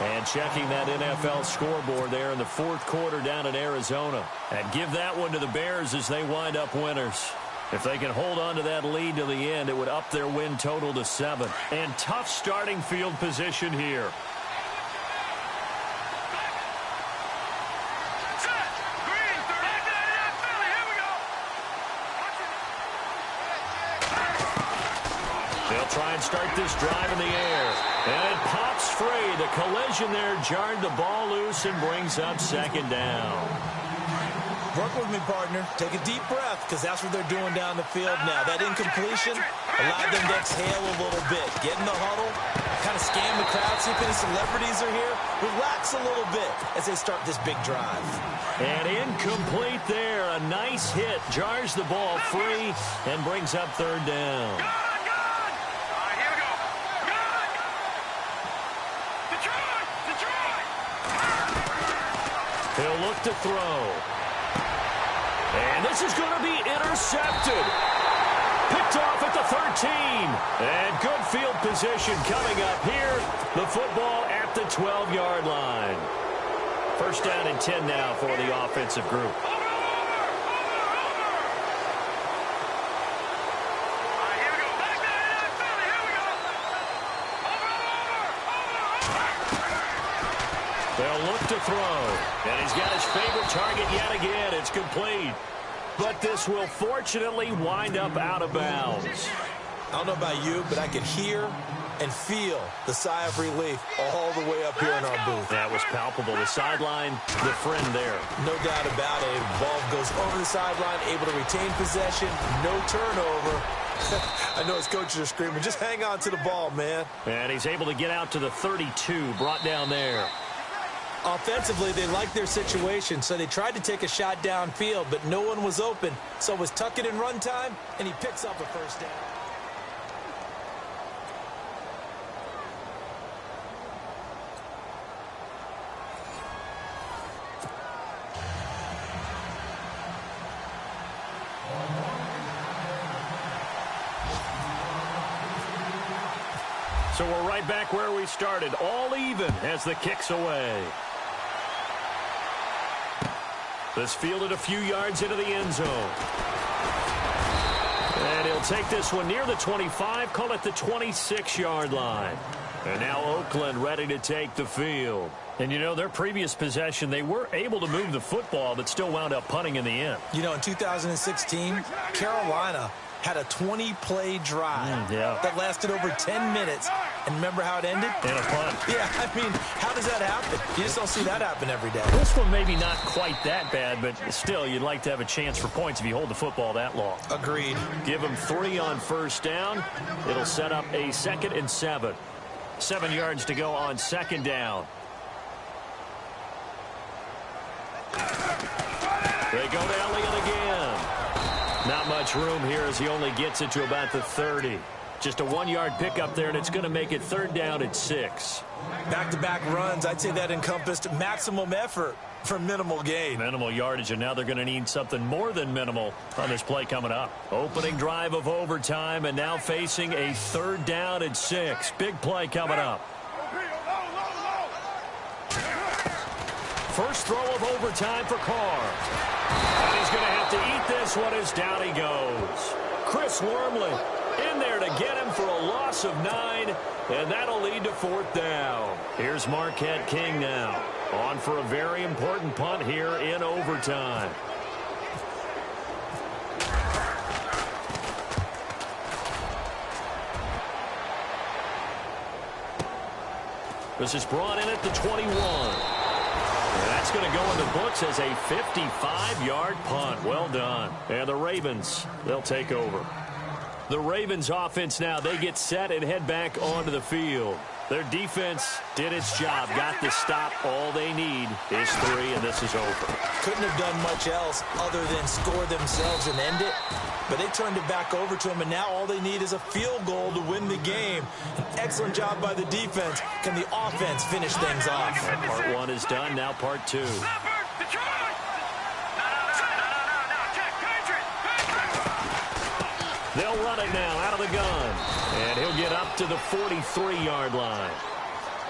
And checking that NFL scoreboard there in the fourth quarter down in Arizona. And give that one to the Bears as they wind up winners. If they can hold on to that lead to the end, it would up their win total to 7. And tough starting field position here. They'll try and start this drive in the air. And it pops free. The collision there jarred the ball loose and brings up second down.
Work with me, partner. Take a deep breath, because that's what they're doing down the field now. That incompletion allowed them to exhale a little bit. Get in the huddle, kind of scan the crowd, see if any celebrities are here. Relax a little bit as they start this big drive.
And incomplete there. A nice hit. Jars the ball free and brings up third down. He'll look to throw. And this is going to be intercepted. Picked off at the 13. And good field position coming up here. The football at the 12-yard line. First down and 10 now for the offensive group. They'll look to throw. And he's got his favorite target yet again. It's complete. But this will fortunately wind up out of bounds.
I don't know about you, but I could hear and feel the sigh of relief all the way up here in our booth.
That was palpable. The sideline, the friend there.
No doubt about it. Ball goes over the sideline, able to retain possession, no turnover. I know his coaches are screaming, just hang on to the ball, man.
And he's able to get out to the 32, brought down there.
Offensively, they liked their situation, so they tried to take a shot downfield, but no one was open. So it was tuck it in run time, and he picks up a first down.
So we're right back where we started, all even as the kick's away. This fielded a few yards into the end zone. And he'll take this one near the 25, call it the 26-yard line. And now Oakland ready to take the field. And, you know, their previous possession, they were able to move the football, but still wound up punting in the end.
You know, in 2016, Carolina had a 20-play drive that lasted over 10 minutes. And remember how it ended?
In a punt.
Yeah, I mean, how does that happen? You just don't see that happen every day.
This one maybe not quite that bad, but still, you'd like to have a chance for points if you hold the football that long.
Agreed.
Give them 3 on first down. It'll set up a 2nd and 7. 7 yards to go on second down. They go to Elliott again. Not much room here as he only gets it to about the 30. Just a 1-yard pickup there, and it's going to make it 3rd down at 6.
Back-to-back runs, I'd say that encompassed maximum effort for minimal gain.
Minimal yardage, and now they're going to need something more than minimal on this play coming up. Opening drive of overtime, and now facing a 3rd down at 6. Big play coming up. First throw of overtime for Carr. And he's going to have to eat this one as down he goes. Chris Wormley in there to get him for a loss of 9, and that'll lead to 4th down. Here's Marquette King now, on for a very important punt here in overtime. This is brought in at the 21. And that's going to go in the books as a 55-yard punt. Well done. And the Ravens, they'll take over. The Ravens offense now, they get set and head back onto the field. Their defense did its job, got the stop. All they need is 3, and this is over.
Couldn't have done much else other than score themselves and end it, but they turned it back over to them, and now all they need is a field goal to win the game. An excellent job by the defense. Can the offense finish things off?
Part 1 is done, now part 2. They'll run it now out of the gun. And he'll get up to the 43-yard line.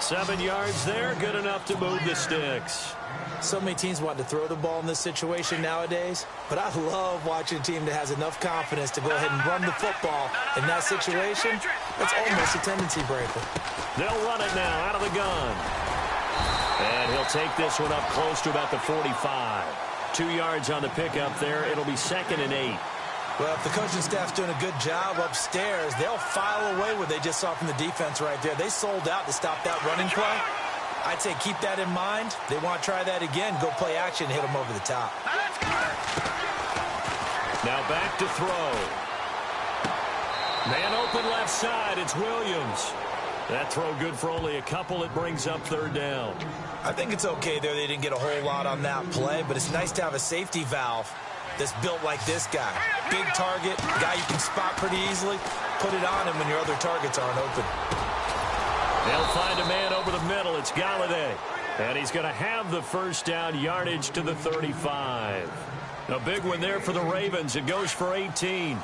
7 yards there, good enough to move the sticks.
So many teams want to throw the ball in this situation nowadays, but I love watching a team that has enough confidence to go ahead and run the football in that situation. That's almost a tendency breaker.
They'll run it now out of the gun. And he'll take this one up close to about the 45. 2 yards on the pickup there. It'll be 2nd and 8.
Well, if the coaching staff's doing a good job upstairs, they'll file away what they just saw from the defense right there. They sold out to stop that running play. I'd say keep that in mind. They want to try that again. Go play action, hit them over the top.
Now back to throw. Man open left side. It's Williams. That throw good for only a couple. It brings up 3rd down.
I think it's okay there. They didn't get a whole lot on that play, but it's nice to have a safety valve that's built like this guy. Big target, guy you can spot pretty easily. Put it on him when your other targets aren't open.
They'll find a man over the middle. It's Galladay. And he's going to have the 1st down, yardage to the 35. A big one there for the Ravens. It goes for 18.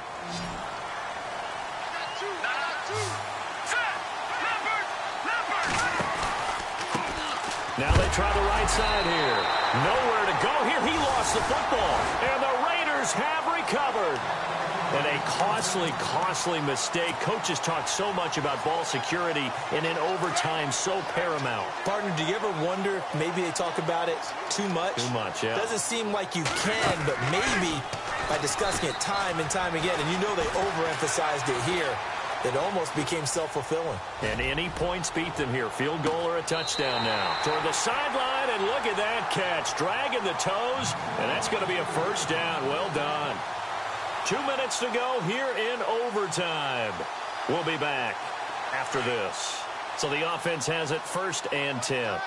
Now they try the right side here. Nowhere to go here. He lost the football. And the Raiders have recovered. And a costly mistake. Coaches talk so much about ball security, and in overtime, so paramount.
Partner, do you ever wonder if maybe they talk about it too much?
Too much, yeah.
Doesn't seem like you can, but maybe by discussing it time and time again, and you know they overemphasized it here, it almost became self-fulfilling.
And any points beat them here. Field goal or a touchdown now. Toward the sideline, and look at that catch. Dragging the toes, and that's going to be a 1st down. Well done. 2 minutes to go here in overtime. We'll be back after this. So the offense has it 1st and 10.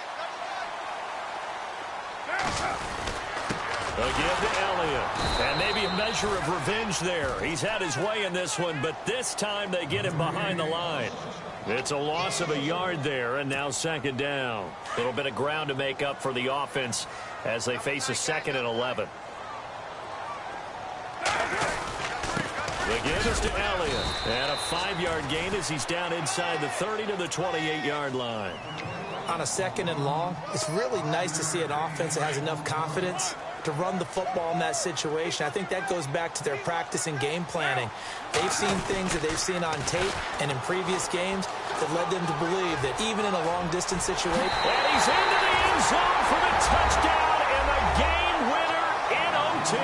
A give to Elliott. And maybe a measure of revenge there. He's had his way in this one, but this time they get him behind the line. It's a loss of a yard there, and now 2nd down. A little bit of ground to make up for the offense as they face a 2nd and 11. The give is to Elliott. And a 5-yard gain as he's down inside the 30 to the 28-yard line.
On a 2nd and long, it's really nice to see an offense that has enough confidence to run the football in that situation. I think that goes back to their practice and game planning. They've seen things that they've seen on tape and in previous games that led them to believe that even in a long-distance situation.
And he's into the end zone for the touchdown and the game winner in OT.